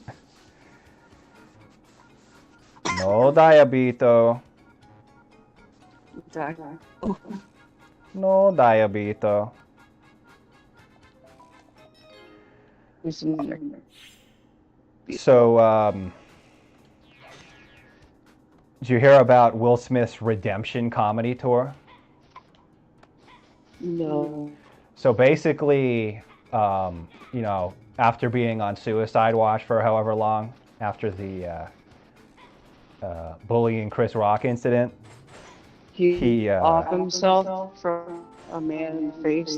No diabito. No diabito. So, did you hear about Will Smith's redemption comedy tour? No. So basically, you know, after being on suicide watch for however long, after the bullying Chris Rock incident, he off himself from a man in the face.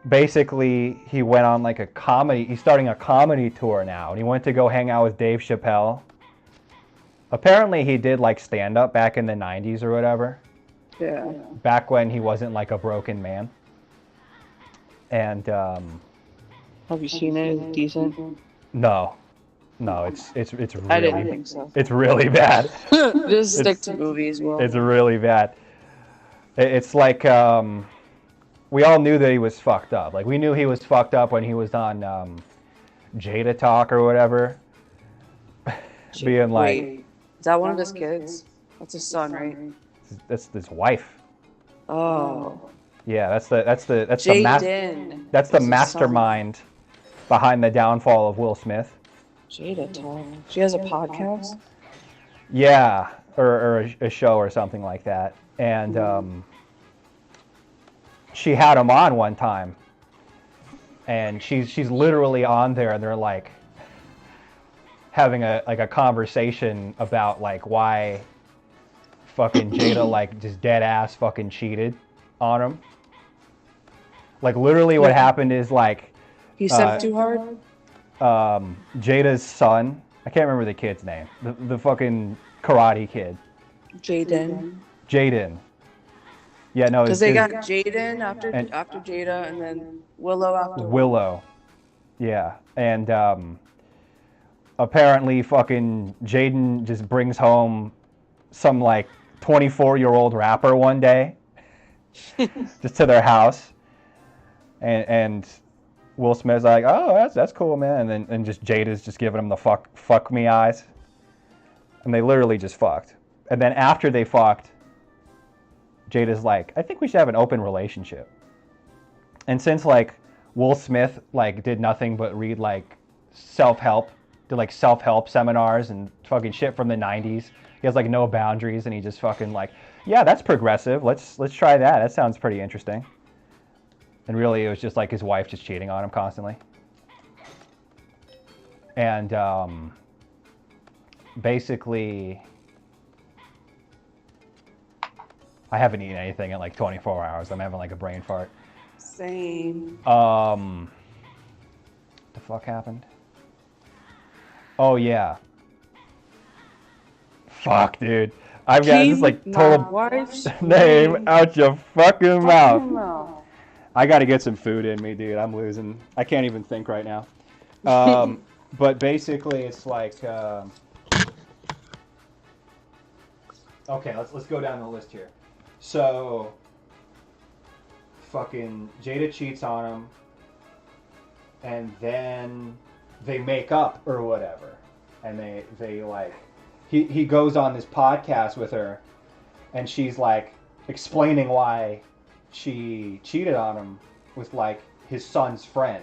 Basically, he went on like a comedy. He's starting a comedy tour now, and he went to go hang out with Dave Chappelle. Apparently, he did like stand up back in the '90s or whatever. Yeah. Back when he wasn't like a broken man. And Have you seen it? Decent? no, it's really. I didn't think so. It's really bad. Just stick to movies, Will. It's really bad. It's like we all knew that he was fucked up. Like we knew he was fucked up when he was on Jada Talk or whatever, being like, Wait, is that one of his kids? That's his son, right? that's his wife. Oh. Yeah, that's the Jaden. that's the mastermind behind the downfall of Will Smith. Jada Talk. She has a podcast? Yeah, or a show or something like that. And she had him on one time, and she's literally on there, and they're like having a conversation about like why fucking Jada like just dead ass fucking cheated on him. Like literally what happened is like He stepped too hard? Jada's son, I can't remember the kid's name, the fucking karate kid. Jaden. Yeah, no, Because they got Jaden after Jada, and then Willow after Willow. Yeah, and apparently fucking Jaden just brings home some like 24-year-old rapper one day, just to their house, and Will Smith's like, oh, that's cool, man, and just Jada's just giving him the fuck me eyes, and they literally just fucked, and then after they fucked, Jada's like, I think we should have an open relationship, and since like Will Smith like did nothing but read like self-help seminars and fucking shit from the 90s. He has like no boundaries, and he just fucking like, yeah, that's progressive. Let's try that. That sounds pretty interesting. And really, it was just like his wife just cheating on him constantly. And basically, I haven't eaten anything in like 24 hours. I'm having like a brain fart. Same. What the fuck happened? Oh yeah. Fuck, dude. I've got this like total name out your fucking mouth. I gotta get some food in me, dude. I'm losing. I can't even think right now. But basically, it's like. Okay, let's go down the list here. So, fucking Jada cheats on him, and then they make up or whatever, and they like he goes on this podcast with her, and she's like explaining why she cheated on him with like his son's friend,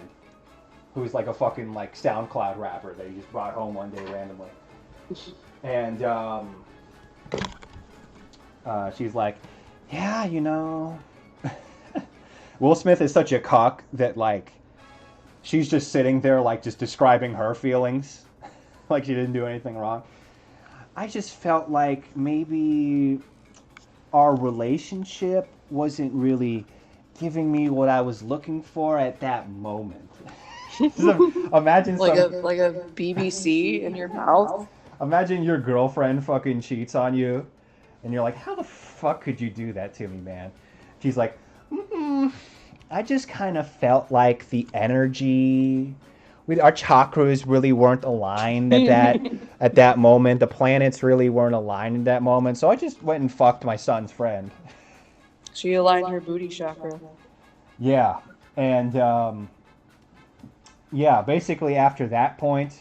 who's like a fucking like SoundCloud rapper that he just brought home one day randomly, and she's like, yeah, you know, Will Smith is such a cock that like she's just sitting there like just describing her feelings like she didn't do anything wrong. I just felt like maybe our relationship wasn't really giving me what I was looking for at that moment. Imagine like a BBC in your mouth. Imagine your girlfriend fucking cheats on you, and you're like, how the fuck could you do that to me, man? She's like, I just kind of felt like the energy with our chakras really weren't aligned at that moment. The planets really weren't aligned in that moment. So I just went and fucked my son's friend. She aligned her booty chakra. Yeah. And yeah, basically after that point,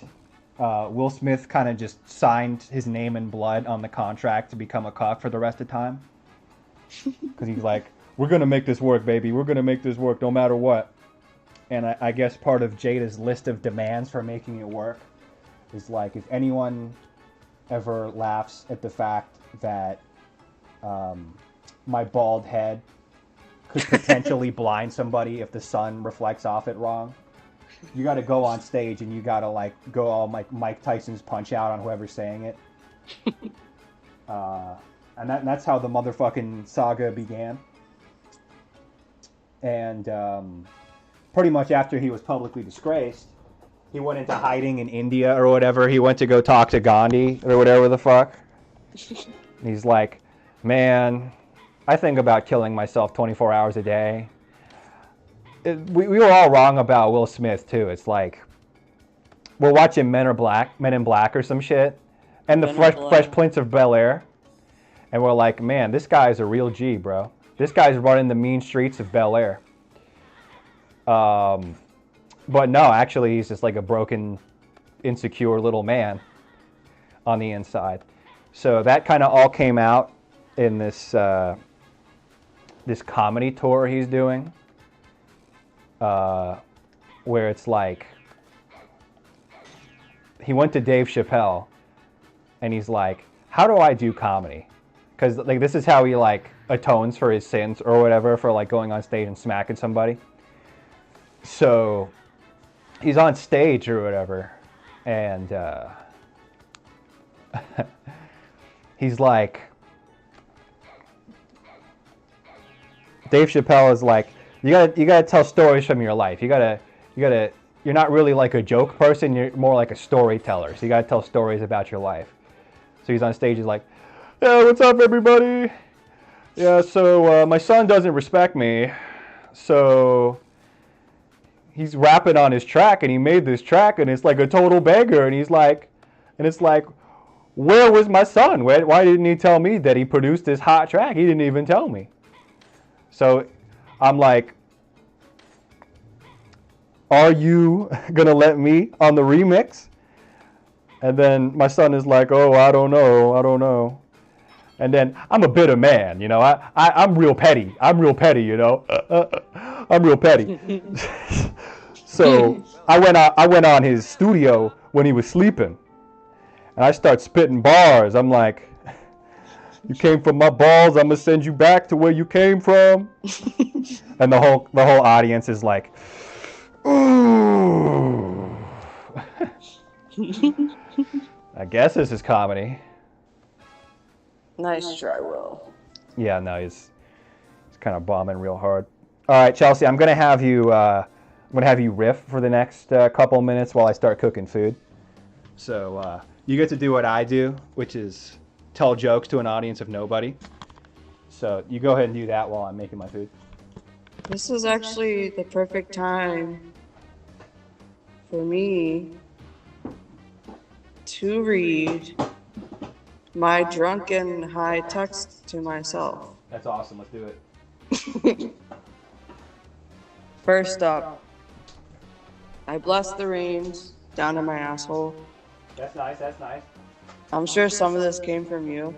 Will Smith kind of just signed his name in blood on the contract to become a cock for the rest of the time. Because he's like, we're going to make this work, baby. We're going to make this work no matter what. And I guess part of Jada's list of demands for making it work is like, if anyone ever laughs at the fact that my bald head could potentially blind somebody if the sun reflects off it wrong, you got to go on stage and you got to like go all Mike Tyson's Punch Out on whoever's saying it. And that's how the motherfucking saga began. And pretty much after he was publicly disgraced, he went into hiding in India or whatever. He went to go talk to Gandhi or whatever the fuck. And he's like, man, I think about killing myself 24 hours a day. We were all wrong about Will Smith too. It's like we're watching Men in Black or some shit, and the Fresh Prince of Bel-Air, and we're like, man, this guy's a real G, bro. This guy's running the mean streets of Bel-Air. But no, actually, he's just like a broken, insecure little man on the inside. So that kind of all came out in this this comedy tour he's doing, where it's like he went to Dave Chappelle, and he's like, "How do I do comedy?" Because like this is how he like atones for his sins or whatever for like going on stage and smacking somebody. So he's on stage or whatever, and he's like, Dave Chappelle is like, you gotta tell stories from your life. You're not really like a joke person. You're more like a storyteller. So you gotta tell stories about your life. So he's on stage. He's like, yeah, what's up, everybody? Yeah, so my son doesn't respect me, so he's rapping on his track, and he made this track, and it's like a total banger, and it's like, where was my son? Why didn't he tell me that he produced this hot track? He didn't even tell me. So I'm like, are you gonna let me on the remix? And then my son is like, oh, I don't know. And then I'm a bitter man, you know. I'm real petty. You know. I'm real petty. So I went on his studio when he was sleeping, and I start spitting bars. I'm like, you came from my balls, I'm gonna send you back to where you came from. And the whole audience is like, ooh. I guess this is comedy. Nice try, Will. Yeah, no, he's kind of bombing real hard. All right, Chelsea, I'm gonna have you riff for the next couple minutes while I start cooking food. So you get to do what I do, which is tell jokes to an audience of nobody. So you go ahead and do that while I'm making my food. This is actually the perfect time for me to read my drunken high text to myself. That's awesome. Let's do it. First up, I bless the rains down in my asshole. That's nice. I'm sure some of this came from you.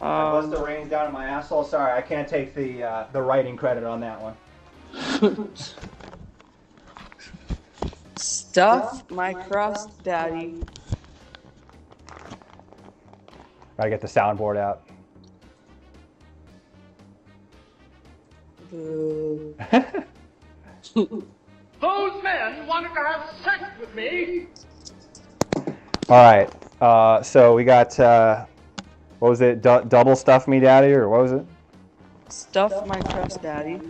I bless the rains down in my asshole. Sorry, I can't take the writing credit on that one. Stuff my crust, daddy. Gotta get the soundboard out. Boo. Those men wanted to have sex with me. All right. So we got what was it? Double stuff me, daddy, or what was it? Stuff my crust, daddy.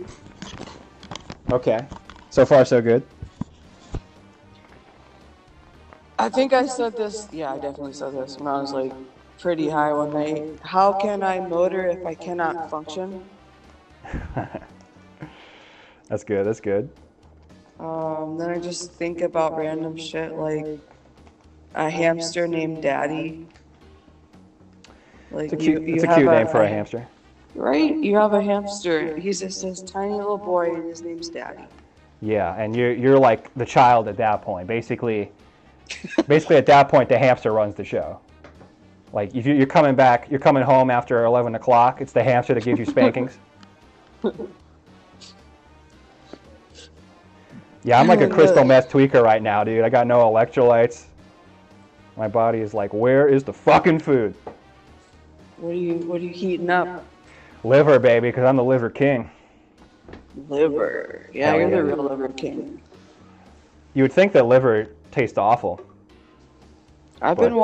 Okay. So far, so good. I think I said this. Yeah, I definitely said this when I was like pretty high one night. How can I motor if I cannot function? That's good. Then I just think about random shit like a hamster named Daddy. Like It's a cute name for a hamster. Right? You have a hamster. He's just this tiny little boy, and his name's Daddy. Yeah, and you're like the child at that point. Basically at that point, the hamster runs the show. Like if you're coming home after 11 o'clock, it's the hamster that gives you spankings. Yeah, I'm like a crystal meth tweaker right now, dude. I got no electrolytes. My body is like, where is the fucking food? What are you heating up? Liver, baby, because I'm the liver king. Liver. Yeah, Hell you're yeah. the real liver king. You would think that liver tastes awful. I've been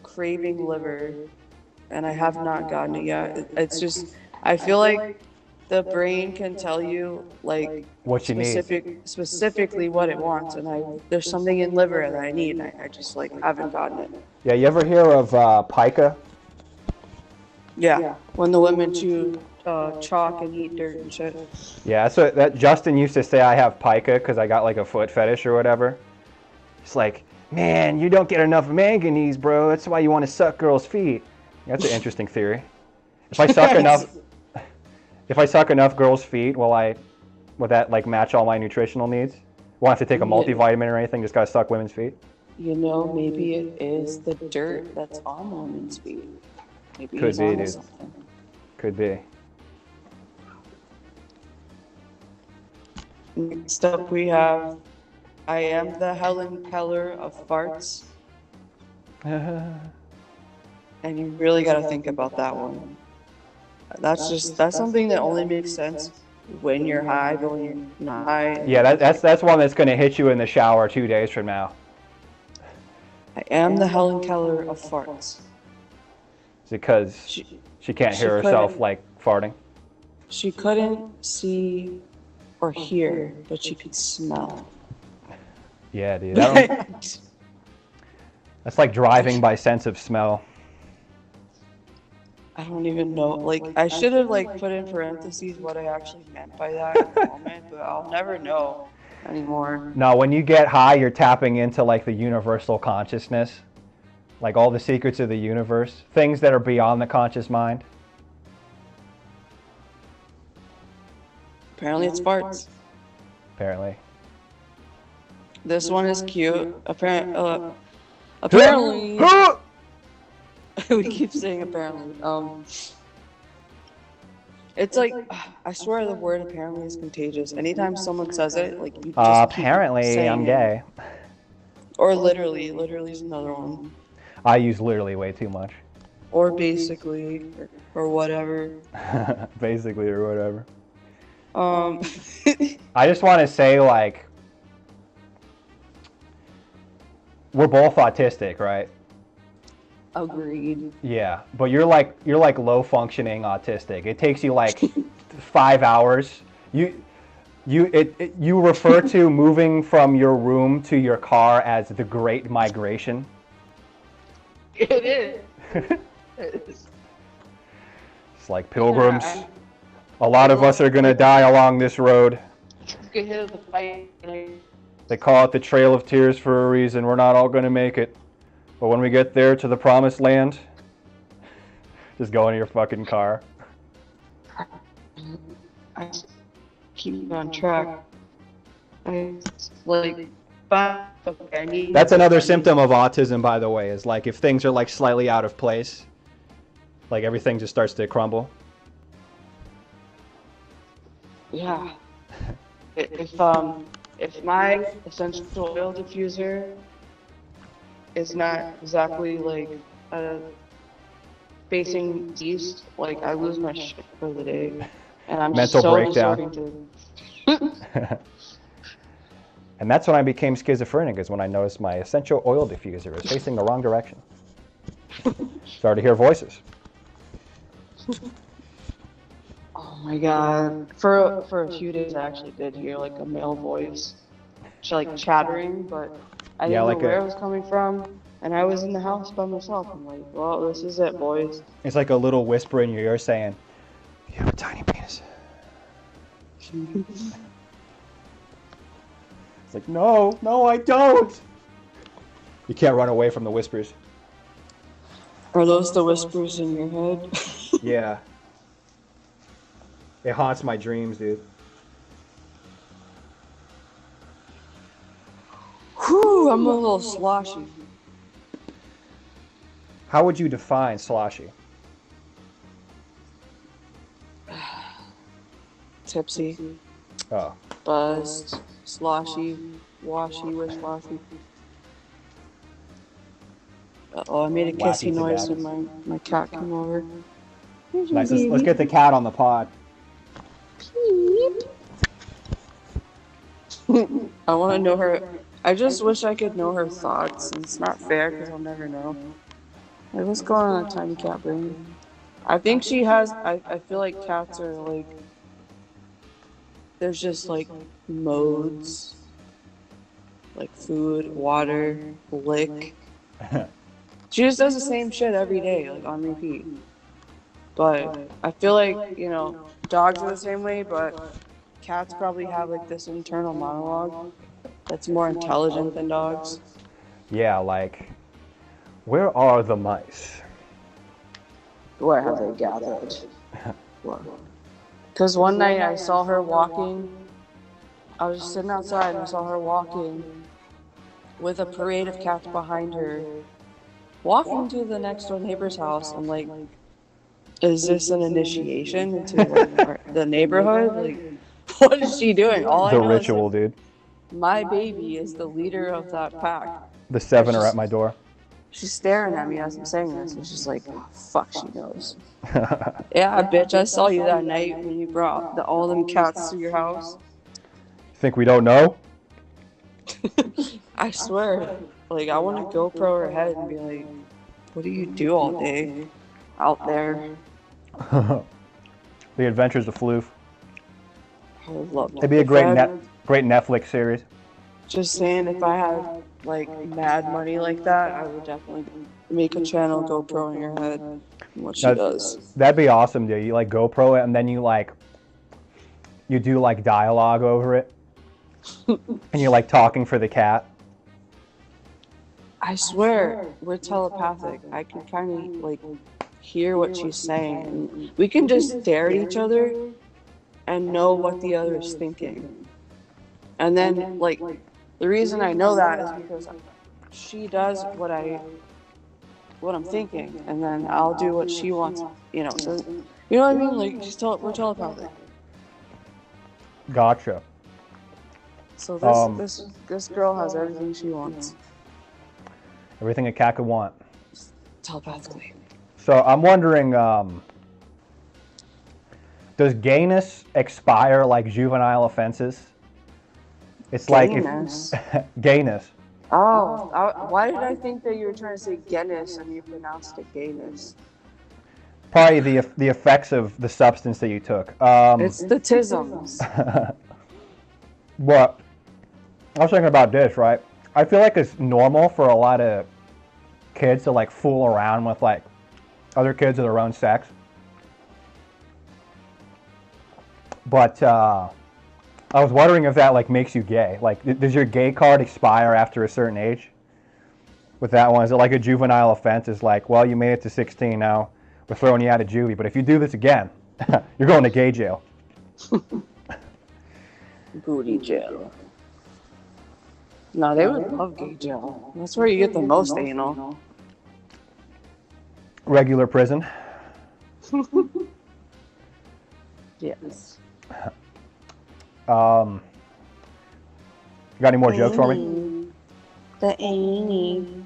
craving liver, and I have not gotten it yet. It's just, I feel like the brain can tell you like What you need. specifically what it wants, and there's something in liver that I need, and I just like haven't gotten it. Yeah, you ever hear of pica? Yeah, when the women chew chalk and eat dirt and shit. Yeah, that's what that Justin used to say. I have pica because I got like a foot fetish or whatever. It's like, man, you don't get enough manganese, bro. That's why you want to suck girls' feet. That's an interesting theory. If I suck enough girls' feet, will that like match all my nutritional needs? Won't have to take a multivitamin or anything. Just gotta suck women's feet. You know, maybe it is the dirt that's on women's feet. Maybe Could be, dude. Something. Could be. Next up, we have I am the Helen Keller of farts. And you really got to think about that one. That's something that only makes sense when you're high, but when you're not high. Yeah, that's one that's gonna hit you in the shower 2 days from now. I am the Helen Keller of farts. It's because she can't hear herself like farting. She couldn't see or hear, but she could smell. Yeah, dude. That's like driving by sense of smell. I don't even know. Like, I should have like put in parentheses what I actually meant by that at the moment, but I'll never know anymore. No, when you get high, you're tapping into like the universal consciousness, like all the secrets of the universe, things that are beyond the conscious mind. Apparently, it's farts. Apparently. This one is cute. Apparently. We keep saying apparently. It's like, I swear the word apparently is contagious. Anytime someone says it, like, you just apparently I'm gay. Or literally is another one. I use literally way too much. Or basically, or whatever. Basically or whatever. I just want to say, like, we're both autistic, right? Agreed. Yeah, but you're like low functioning autistic. It takes you like 5 hours. You refer to moving from your room to your car as the Great Migration. It is. It's like pilgrims. A lot of us are gonna die along this road. They call it the Trail of Tears for a reason. We're not all gonna make it. But when we get there to the promised land, just go in your fucking car. I keep on track. That's another symptom of autism, by the way, is like if things are like slightly out of place, like everything just starts to crumble. Yeah. If my essential oil diffuser is not exactly like facing east, like I lose my shit for the day, and I'm mental so breakdown. And that's when I became schizophrenic, is when I noticed my essential oil diffuser is facing the wrong direction. Started to hear voices. Oh my god! For a few days, I actually did hear like a male voice, like chattering, but I didn't know where it was coming from, and I was in the house by myself. I'm like, well, this is it, boys. It's like a little whisper in your ear saying, "You have a tiny penis." It's like, no, I don't. You can't run away from the whispers. Are those the whispers in your head? Yeah. It haunts my dreams, dude. Whew, I'm a little sloshy. How would you define sloshy? Tipsy. Oh. Buzzed. Sloshy. Washy, wish-washy. Uh-oh, I made a kissy noise when my cat came over. Nice. Let's get the cat on the pod. I want to know her. I just wish I could know her thoughts, and it's not fair because I'll never know. Like, what's going on in Tiny Cat brain? I think she has. I feel like cats are like there's just like modes, like food, water, lick. She just does the same shit every day, like on repeat. But I feel like, you know, dogs are the same way, but cats probably have like this internal monologue that's more intelligent than dogs. Yeah, like, where are the mice? Where have they gathered? Because one night I saw her walking. I was just sitting outside and I saw her walking with a parade of cats behind her, walking to the next door neighbor's house. I'm like, is this an initiation into like the neighborhood? Like, what is she doing? All I The know ritual, is dude. my baby is the leader of that pack. The 7 are at my door. She's staring at me as I'm saying this, and she's like, oh, fuck, she knows. Yeah, bitch, I saw you that night when you brought all them cats to your house. Think we don't know? I swear, like, I want to GoPro her head and be like, what do you do all day out there? The Adventures of Floof. I would love It'd be a great Netflix series. Just saying, if I had like mad money like that, I would definitely make a channel GoPro in your head. What she does. That'd be awesome, dude. You like GoPro it and then you do like dialogue over it. And you're like talking for the cat. I swear, we're telepathic. I can kind of like hear what she's saying. And we can just stare at each other and know what the other is thinking. And then, like, the reason I know that is because she does what I'm thinking, and then I'll do what she wants. You know, so you know what I mean? Like, we're telepathic. Gotcha. So this girl has everything she wants. Everything a cat could want. Telepathically. So I'm wondering, does gayness expire like juvenile offenses? It's gayness. Like if gayness. Oh, why did I think that you were trying to say Guinness and you pronounced it gayness? Probably the effects of the substance that you took. It's the tisms. But I was thinking about this, right? I feel like it's normal for a lot of kids to like fool around with like other kids of their own sex. But I was wondering if that like makes you gay. Like, does your gay card expire after a certain age? With that one, is it like a juvenile offense? It's like, well, you made it to 16 now. We're throwing you out of juvie. But if you do this again, you're going to gay jail. Booty jail. No, they would love gay jail. That's where you get the most anal. Regular prison. Yes. You got any more jokes for me? The Amy.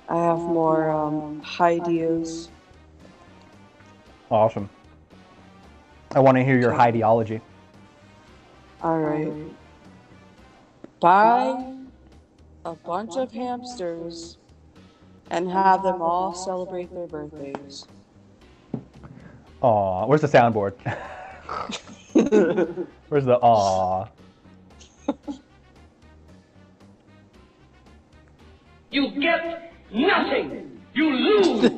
I have more ideas. Awesome. I want to hear your ideology. Alright. Buy a bunch of hamsters and have them all celebrate their birthdays. Aw, where's the soundboard? Where's the aw? You get nothing. You lose.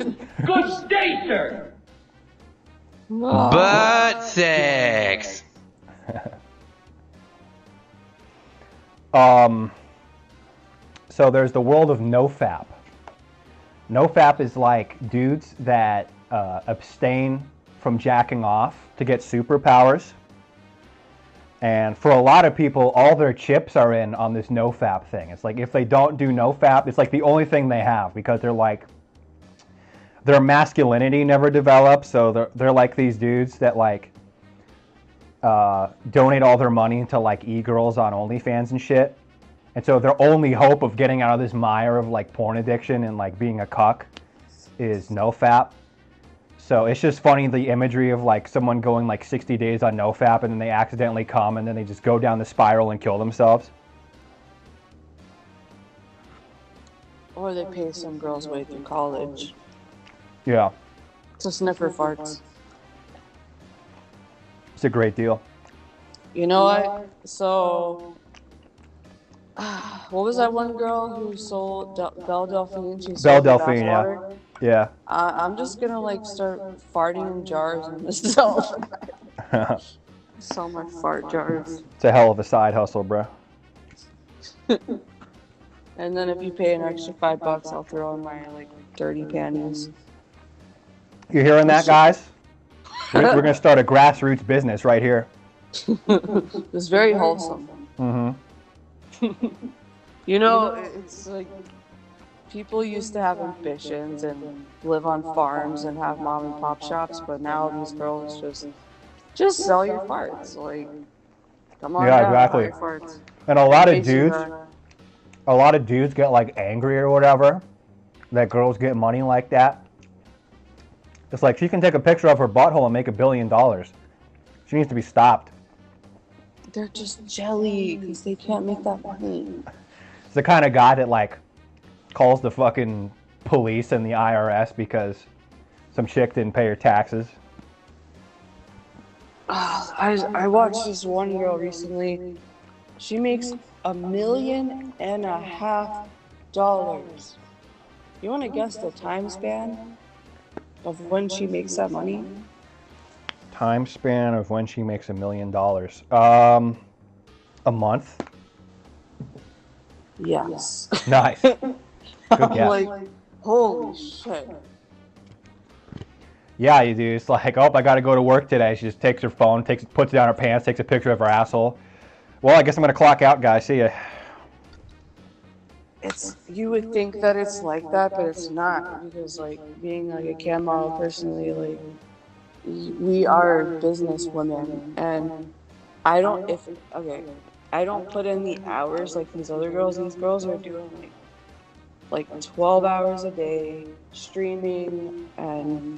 Good day, sir. Butt sex. So there's the world of nofap. Nofap is like dudes that abstain from jacking off to get superpowers. And for a lot of people, all their chips are in on this nofap thing. It's like if they don't do nofap, it's like the only thing they have because they're like, their masculinity never develops. So they're like these dudes that like donate all their money to like e-girls on OnlyFans and shit. And so their only hope of getting out of this mire of like porn addiction and like being a cuck is nofap. So it's just funny, the imagery of like someone going like 60 days on nofap and then they accidentally come and then they just go down the spiral and kill themselves. Or they pay some girl's way through college. Yeah. To sniffer farts. It's a great deal. You know what? So, what was that one girl who sold Belle Delphine? She Belle sold the Delphine, yeah. bathwater. Yeah. I'm just gonna like start farting in jars and sell sell my fart jars. It's a hell of a side hustle, bro. And then if you pay an extra $5, I'll throw in my like dirty panties. You hearing that, guys? We're gonna start a grassroots business right here. It's very wholesome. Mm-hmm. You know, it's like people used to have ambitions and live on farms and have mom and pop shops, but now these girls just sell your farts. Like, come on Yeah, down, buy exactly. your farts. And a lot of dudes get like angry or whatever that girls get money like that. It's like she can take a picture of her butthole and make $1 billion. She needs to be stopped. They're just jelly because they can't make that money. It's the kind of guy that like calls the fucking police and the IRS because some chick didn't pay her taxes. I watched this one girl recently. She makes $1.5 million. You want to guess the time span of when she makes that money? Time span of when she makes $1 million. A month. Yes. Nice. Good I'm guess. like, holy shit. Yeah, you do. It's like, oh, I got to go to work today. She just takes her phone, puts it down her pants, takes a picture of her asshole. Well, I guess I'm gonna clock out, guys. See ya. You would think that it's like that, but it's not, because like being like a cam model personally, like we are business women, and I don't put in the hours like these other girls. These girls are doing like 12 hours a day streaming, and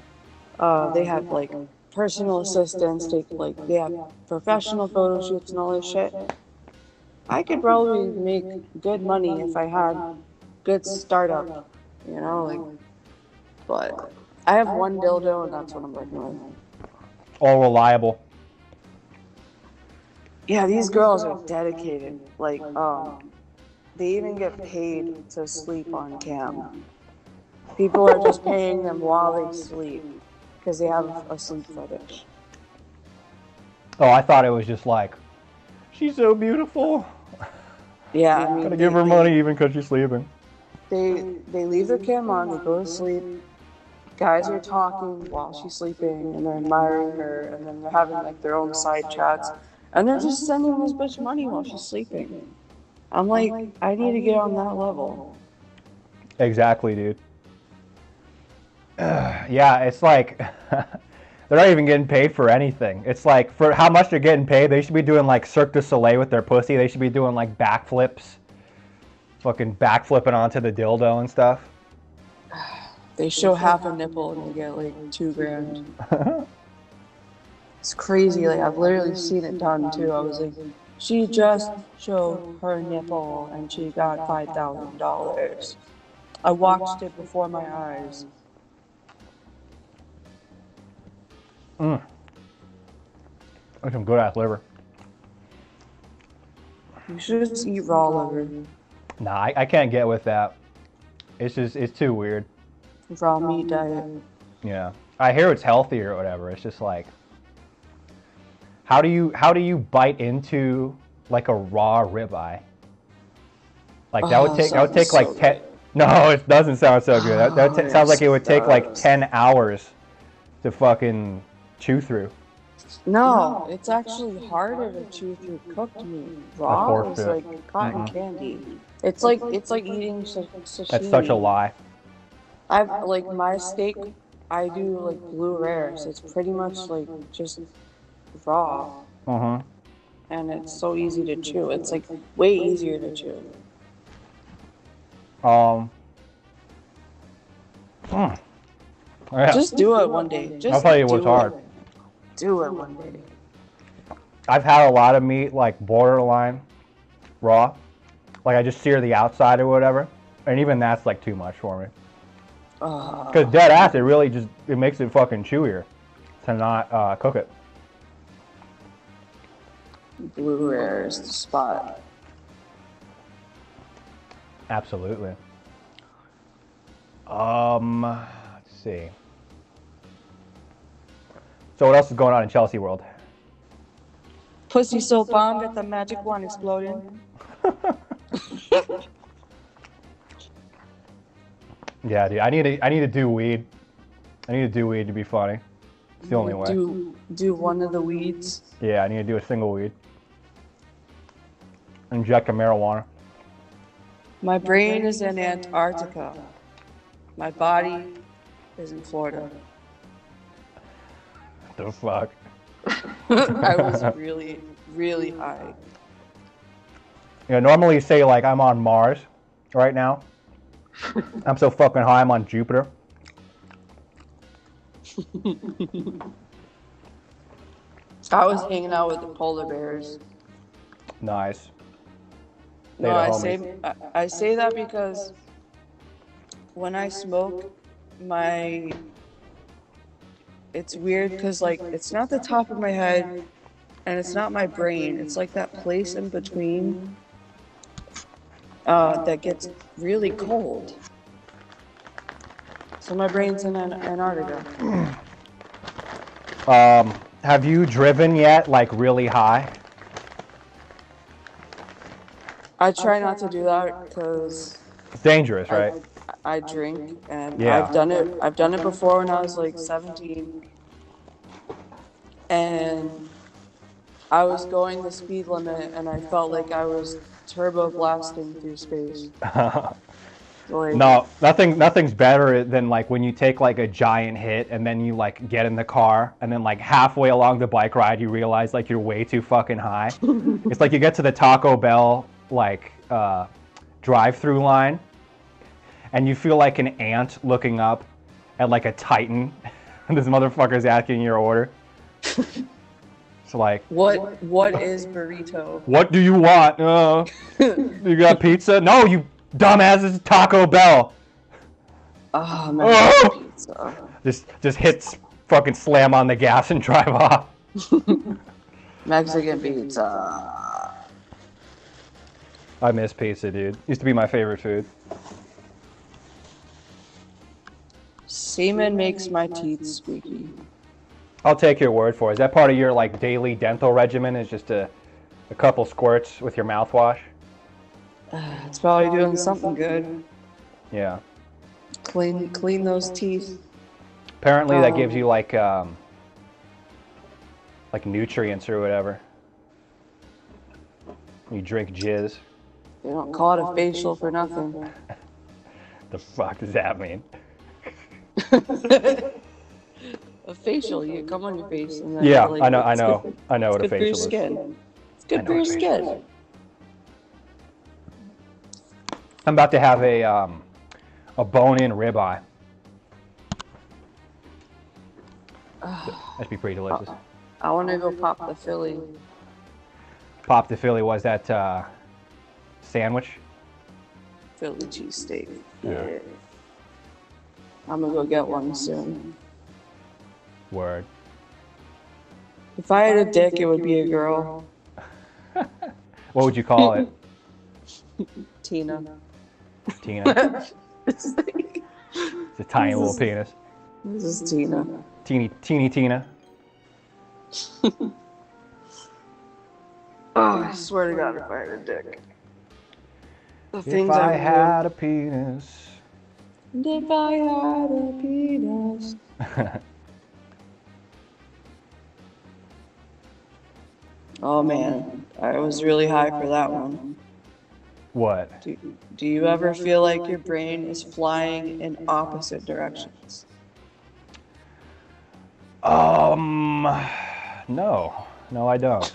they have like personal assistants, they have professional photo shoots and all this shit. I could probably make good money if I had good startup, like, but I have one dildo and that's what I'm working with. All reliable. Yeah, these girls are dedicated. Like, they even get paid to sleep on cam. People are just paying them while they sleep because they have a sleep fetish. Oh, I thought it was just like, she's so beautiful. Yeah, I mean, gotta give her money even because she's sleeping. They leave their cam on, they go to sleep. Guys are talking while she's sleeping, and they're admiring her, and then they're having like their own side chats, and they're just sending this bitch money while she's sleeping. I'm like, I need to get on that level. Exactly, dude. Yeah, it's like they're not even getting paid for anything. It's like, for how much they're getting paid, they should be doing like Cirque du Soleil with their pussy. They should be doing like backflips, fucking backflipping onto the dildo and stuff. They show half a nipple and they get like $2,000. It's crazy. Like, I've literally seen it done too. I was like, she just showed her nipple and she got $5,000. I watched it before my eyes. That's some good ass liver. You should just eat raw liver. Nah, I can't get with that. It's too weird. Raw meat diet. Yeah, I hear it's healthy or whatever. It's just like, how do you bite into like a raw ribeye? Like that would take like so 10. No, it doesn't sound so good. That sounds like it would take like 10 hours to fucking chew through. No, it's actually harder to chew through cooked meat. Raw is like cotton candy. It's like eating sashimi. That's such a lie. I've like my steak. I do like blue rare, so it's pretty much like just raw. And it's so easy to chew. It's like way easier to chew. Yeah. Just do it one day. I'll tell you what's hard. Do it one day. I've had a lot of meat like borderline raw. Like I just sear the outside or whatever. And even that's like too much for me. Because dead ass, it makes it fucking chewier to not cook it. Blue rare is the spot. Absolutely. Let's see. So what else is going on in Chelsea world? Pussy so bomb, got the magic wand exploding. Yeah, dude. I need to do weed. I need to do weed to be funny. It's the only way. Do one of the weeds. Yeah, I need to do a single weed. Inject a marijuana. My brain is in Antarctica. My body is in Florida. The fuck? I was really, really high. You know, normally you say like I'm on Mars right now. I'm so fucking high, I'm on Jupiter. I was hanging out with the polar bears. Nice. No, I say that because when I smoke, it's weird because like it's not the top of my head and it's not my brain. It's like that place in between that gets really cold. So my brain's in Antarctica. Have you driven yet, like really high? I try not to do that because It's dangerous, right? I drink, and Yeah. I've done it before when I was like 17, and I was going the speed limit, and I felt like I was turbo blasting through space. Like, No, nothing's better than like when you take like a giant hit and then you like get in the car and then like halfway along the bike ride you realize like you're way too fucking high. It's like you get to the Taco Bell like drive-through line and you feel like an ant looking up at like a titan and this motherfucker's asking your order. It's like, what is burrito? what do you want? You got pizza? No, you dumbass, this is Taco Bell. Oh man, pizza. Just hits fucking slam on the gas and drive off. Mexican pizza. I miss pizza, dude. Used to be my favorite food. Semen makes my teeth squeaky. I'll take your word for it. Is that part of your like daily dental regimen? Is just a couple squirts with your mouthwash? It's probably doing something good. Yeah. Clean those teeth. Apparently that gives you like nutrients or whatever. You drink jizz. They don't call it a facial for nothing. The fuck does that mean? A facial, you come on your face. And then Yeah, like, I know what a good for your facial is. skin. It's good for your skin. I'm about to have a bone-in ribeye. That'd be pretty delicious. I want to go pop the Philly. Pop the Philly was that sandwich? Philly cheesesteak. Yeah. Yeah. I'm gonna go get one soon. Word. If I had a dick, it would be a girl. What would you call it? Tina. Tina. It's a tiny little penis. This is Tina. Teeny Tina. Oh, I swear to God, if I had a dick. The If things I would had a penis. do. If I had a penis. Oh man, I was really high for that one. What? Do you ever feel like your brain is flying in opposite directions? No. No, I don't.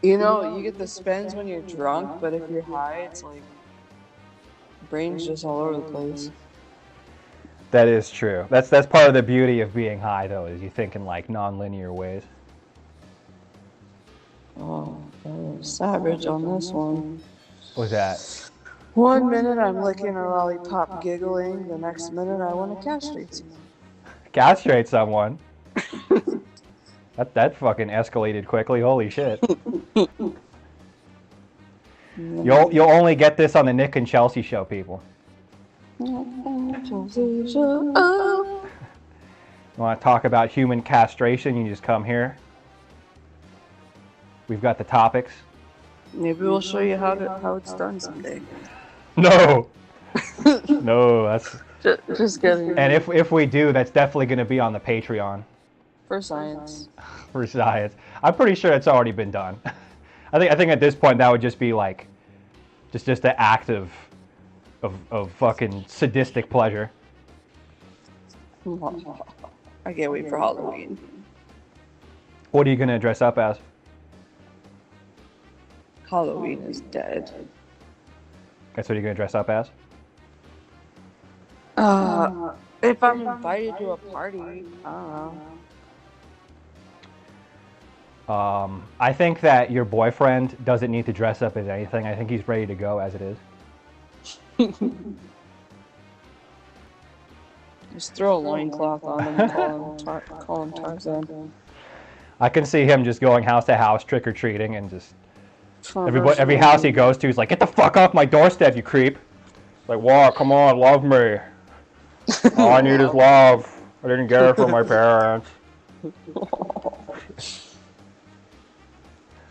You know, you get the spins when you're drunk, but if you're high, it's like brain's just all over the place. That is true. That's part of the beauty of being high, though, is you think in like non-linear ways. Oh, savage on this one. What's that? 1 minute I'm licking a lollipop giggling, the next minute I want to castrate someone. Castrate someone? That fucking escalated quickly. Holy shit. You'll only get this on the Nick and Chelsea show, people. Chelsea show. Oh. You want to talk about human castration? You just come here. We've got the topics. Maybe we'll show you how it's done someday. No. No, that's. Just kidding. And if we do, that's definitely going to be on the Patreon. For science. For science. I'm pretty sure it's already been done. I think at this point that would just be like, just an act of fucking sadistic pleasure. I can't wait for Halloween. What are you going to dress up as? Halloween is dead. That's what you're going to dress up as? If I'm invited to a party, I don't know. I think that your boyfriend doesn't need to dress up as anything. I think he's ready to go as it is. Just throw a loincloth on him and call him Tarzan. I can see him just going house to house trick-or-treating and just... Every house he goes to, he's like, get the fuck off my doorstep, you creep. Like, what? Come on, love me. All I need is love. I didn't get it from my parents.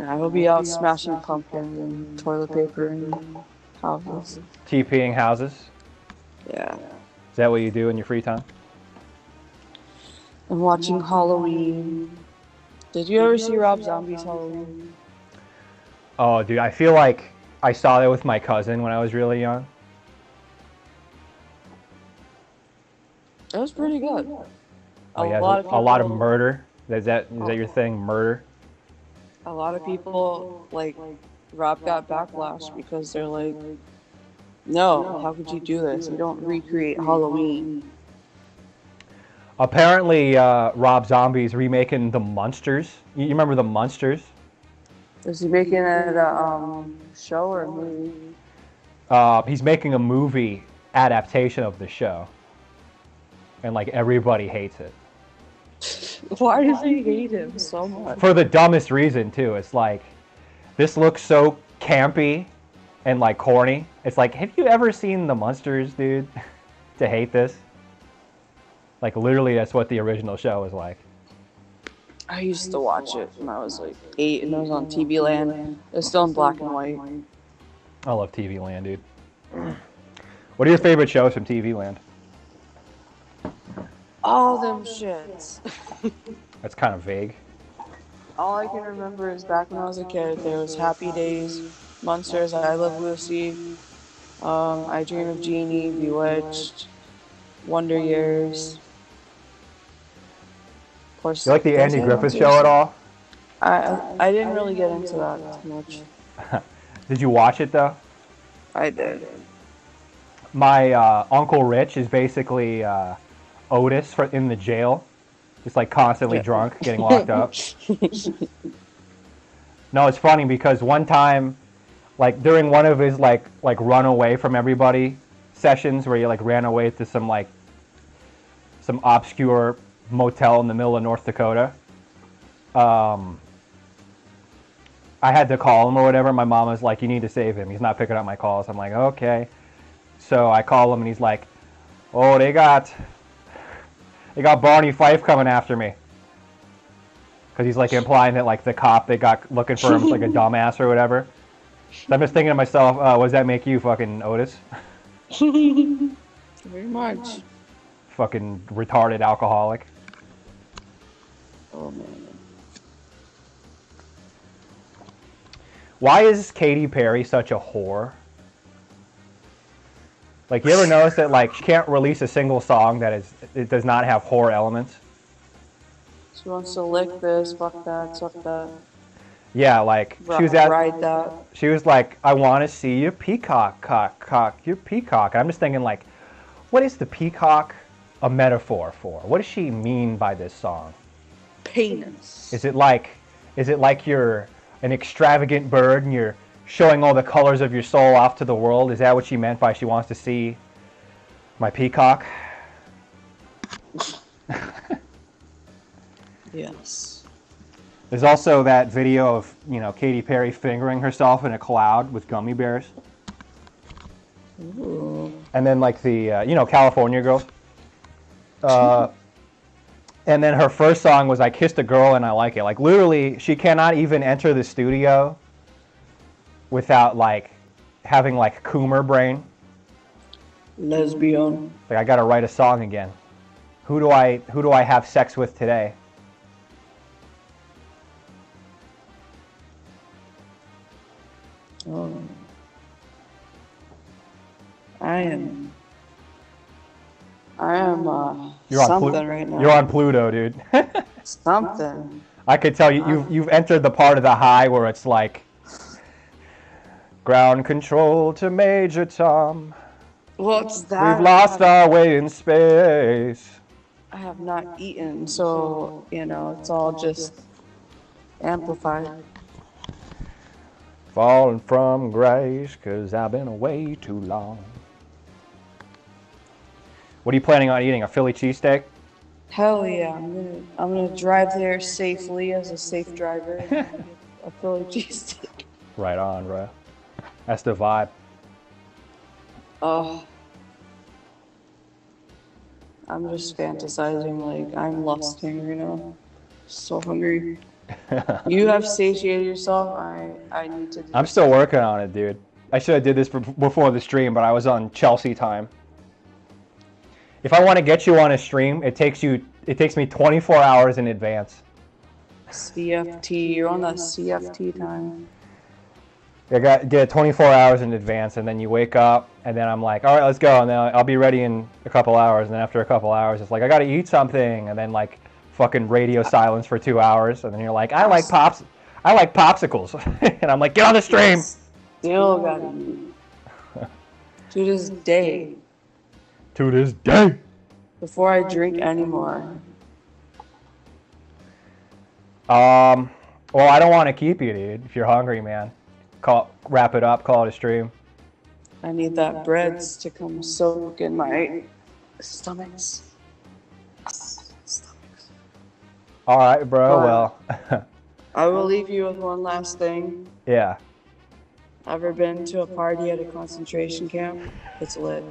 I will be out smashing pumpkins and toilet paper and houses. TPing houses? Yeah. Is that what you do in your free time? And watching Halloween. Did you ever see Rob Zombie's Halloween? Oh, dude, I feel like I saw that with my cousin when I was really young. It was pretty good. A lot of murder. Is that your thing, murder? A lot of people, like, Rob got backlash because they're like, no, how could you do this? You don't recreate Halloween. Apparently, Rob Zombie's remaking The Munsters. You remember The Munsters? Is he making it a show or a movie? He's making a movie adaptation of the show. And, like, everybody hates it. Why does he hate him so much? For the dumbest reason, too. It's like, this looks so campy and, like, corny. It's like, have you ever seen The Munsters, dude? To hate this? Like, literally, that's what the original show was like. I used to watch it when I was, like, 8, and it was on TV Land. It was still in black and white. I love TV Land, dude. What are your favorite shows from TV Land? All them shits. That's kind of vague. All I can remember is back when I was a kid, there was Happy Days, Monsters, I Love Lucy, I Dream of Jeannie, Bewitched, Wonder Years. Of course, You like the Andy Griffith Show at all? I didn't really get into that too much. Did you watch it, though? I did. My Uncle Rich is basically Otis in the jail. Just like constantly drunk, getting locked up. No, it's funny because one time, like during one of his like run away from everybody sessions where he like ran away to some obscure motel in the middle of North Dakota. I had to call him or whatever. My mom was like, "You need to save him. He's not picking up my calls." I'm like, "Okay." So I call him and he's like, "Oh, they got Barney Fife coming after me." Because he's like implying that like the cop they got looking for him is like a dumbass or whatever. So I'm just thinking to myself, what does that make you, fucking Otis? Very much. Fucking retarded alcoholic. Oh man. Why is Katy Perry such a whore? Like, you ever notice that like she can't release a single song that it does not have whore elements? She wants to lick this, fuck that, suck that. Yeah, like ride that. She was like, "I want to see your peacock, cock, your peacock." And I'm just thinking like, what is the peacock a metaphor for? What does she mean by this song? Penis. Is it like you're an extravagant bird and you're showing all the colors of your soul off to the world? Is that what she meant by she wants to see my peacock? Yes. There's also that video of, you know, Katy Perry fingering herself in a cloud with gummy bears. Ooh. And then like the, you know, California Girls. And then her first song was I Kissed a Girl and I Like It. Like literally, she cannot even enter the studio without like having like Coomer brain. Lesbian. Like I gotta write a song again. Who do I have sex with today? Oh. I am You're on something right now. You're on Pluto, dude. Something. I could tell you've entered the part of the high where it's like ground control to Major Tom. What's that? We've lost our way in space. I have not eaten, so you know it's all just amplified. Falling from grace, 'cause I've been away too long. What are you planning on eating? A Philly cheesesteak? Hell yeah! I'm gonna drive there safely as a safe driver. And get a Philly cheesesteak. Right on, bro. That's the vibe. Oh. I'm just fantasizing like I'm lusting right now. So hungry. You have satiated yourself. I need to. I'm still working on it, dude. I should have did this before the stream, but I was on Chelsea time. If I want to get you on a stream, it takes me 24 hours in advance. CFT. You're on the CFT time. I get it 24 hours in advance, and then you wake up, and then I'm like, all right, let's go, and then I'll be ready in a couple hours, and then after a couple hours, it's like, I gotta eat something, and then like fucking radio silence for 2 hours, and then you're like, I like popsicles, and I'm like, get on the stream. Still gotta eat. To this day. To this day. Before I drink anymore. Well, I don't want to keep you, dude. If you're hungry, man, wrap it up, call it a stream. I need that breads to come soak in my stomachs. All right, bro. Well, I will leave you with one last thing. yeah. Ever been to a party at a concentration camp? It's lit.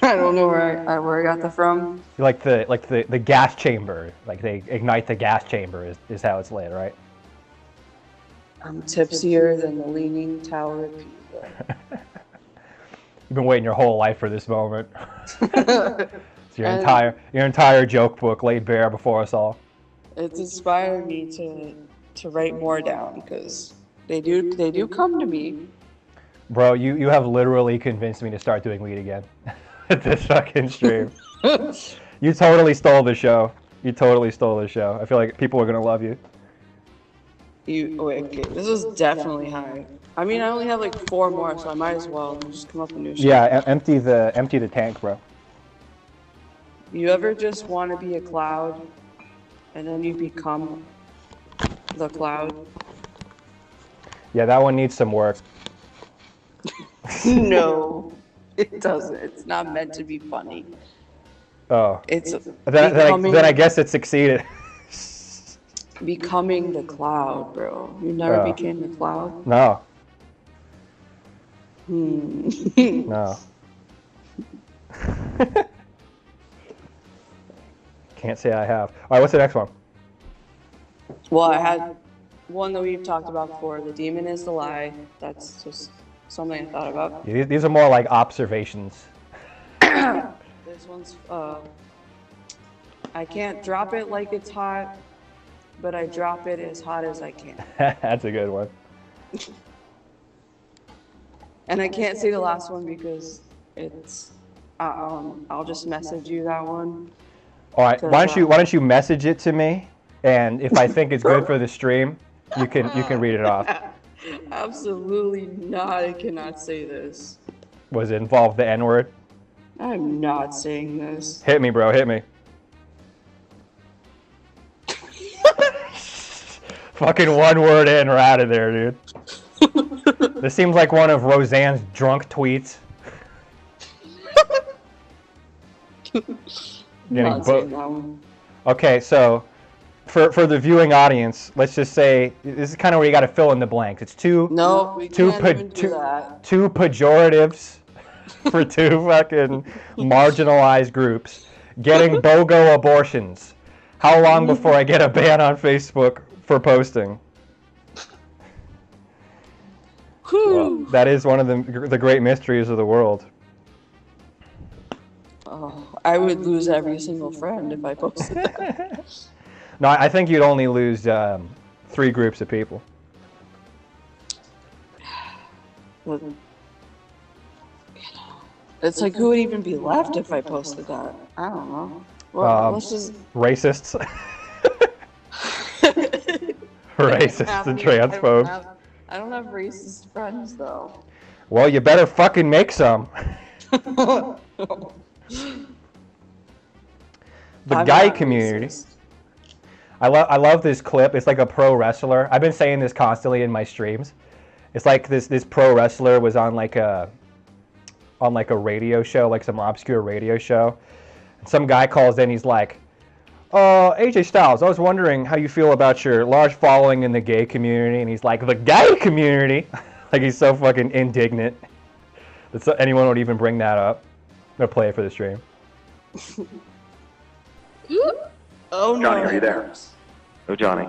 I don't know where I got that from. Like the gas chamber, like they ignite the gas chamber is how it's lit, right? I'm tipsier than the Leaning Tower of Pisa. You've been waiting your whole life for this moment. It's your entire joke book laid bare before us all. It's inspired me to write more down because they do come to me. Bro, you have literally convinced me to start doing weed again at this fucking stream. You totally stole the show. You totally stole the show. I feel like people are gonna love you. Wait, okay, this is definitely high. I mean, I only have like 4 more, so I might as well just come up with new shit. Yeah, empty the tank, bro. You ever just want to be a cloud, and then you become the cloud? Yeah, that one needs some work. No, it doesn't. It's not meant to be funny. Oh. It's Then I guess it succeeded. becoming the cloud, bro. You never became the cloud? No. Hmm. No. Can't say I have. All right, what's the next one? Well, I had one that we've talked about before. The demon is the lie. That's just something I thought about. Yeah, these are more like observations. This one's, I can't drop it like it's hot, but I drop it as hot as I can. That's a good one. And I can't say the last one because it's, I'll just message you that one. All right, why don't you message it to me, and if I think it's good for the stream, you can read it off. Absolutely not. I cannot say this. Was it involve the N-word? I'm not saying this. Hit me, bro. Hit me. Fucking one word in, we're out of there, dude. This seems like one of Roseanne's drunk tweets. Not saying that one. Okay, so for the viewing audience, let's just say this is kind of where you got to fill in the blanks. It's No, we can't even do that. two pejoratives for two fucking marginalized groups getting BOGO abortions. How long before I get a ban on Facebook for posting? Well, that is one of the great mysteries of the world. Oh, I would lose every single friend if I posted that. No, I think you'd only lose 3 groups of people. But, it's like, who would even be left if I posted that? I don't know. Well, let's just... Racists. Racists and transphobes. I don't have racist friends, though. Well, you better fucking make some. The gay community. Racist. I love this clip. It's like a pro wrestler. I've been saying this constantly in my streams. It's like this pro wrestler was on like a radio show, like some obscure radio show. And some guy calls in. He's like, AJ Styles, I was wondering how you feel about your large following in the gay community. And he's like, the gay community? Like, he's so fucking indignant that anyone would even bring that up. I'm going to play it for the stream. Oh, no. Johnny, are you there? Oh, Johnny.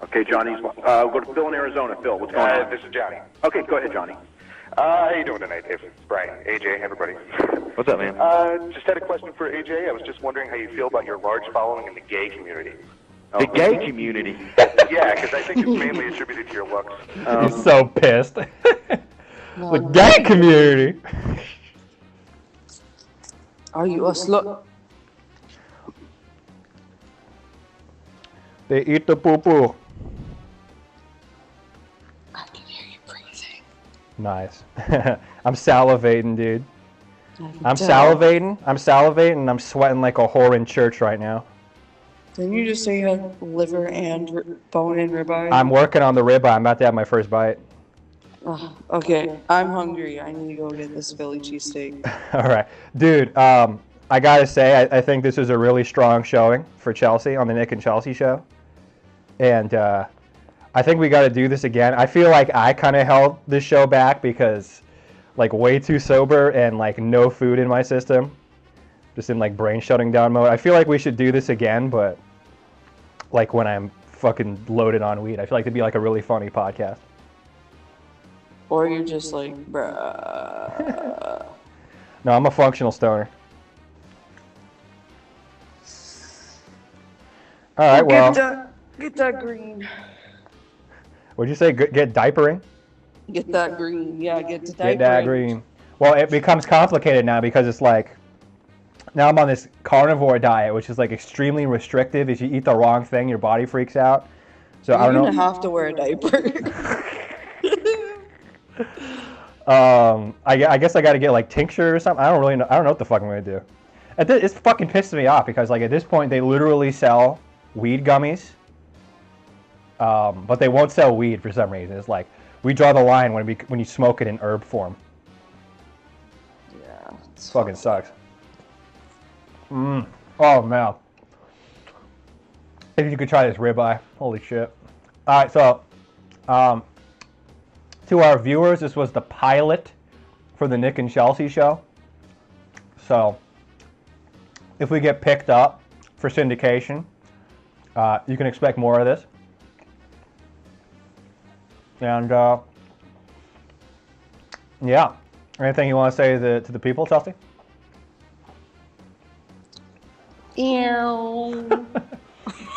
Okay, Johnny's. We'll go to Phil in Arizona. Phil, what's going on? This is Johnny. Okay, go ahead, Johnny. How you doing tonight, Dave? It's Brian, AJ, everybody. What's up, man? Just had a question for AJ. I was just wondering how you feel about your large following in the gay community. The gay community? Yeah, because I think it's mainly attributed to your looks. He's so pissed. The gay community. Are you a slut? They eat the poo-poo. I can hear you breathing. Nice. I'm salivating, dude. I'm tell. salivating, and I'm sweating like a whore in church right now. Didn't you just say you had liver and bone and ribeye? I'm working on the ribeye. I'm about to have my first bite. Oh, okay, I'm hungry. I need to go get this Philly cheesesteak. All right. Dude, I got to say, I think this is a really strong showing for Chelsea on the Nick and Chelsea show. And I think we got to do this again. I feel like I kind of held this show back because, like, way too sober and, like, no food in my system. Just in, like, brain shutting down mode. I feel like we should do this again, but, like, when I'm fucking loaded on weed. I feel like it'd be, like, a really funny podcast. Or you're just like, bruh. No, I'm a functional stoner. All right, well. Get that green. What'd you say? Get diapering? Get that green. Yeah, get the diapering. Get that green. Well, it becomes complicated now because it's like, now I'm on this carnivore diet, which is like extremely restrictive. If you eat the wrong thing, your body freaks out. So I don't know. You're gonna have to wear a diaper. I guess I got to get like tincture or something. I don't really know. I don't know what the fuck I'm gonna do. It's fucking pissing me off because like at this point they literally sell weed gummies, but they won't sell weed for some reason. It's like we draw the line when you smoke it in herb form. Yeah, it fucking sucks. Oh man. If you could try this ribeye, holy shit. All right, so to our viewers, this was the pilot for the Nick and Chelsea show. So if we get picked up for syndication, you can expect more of this. And yeah, anything you want to say to the people, Chelsea? Ew.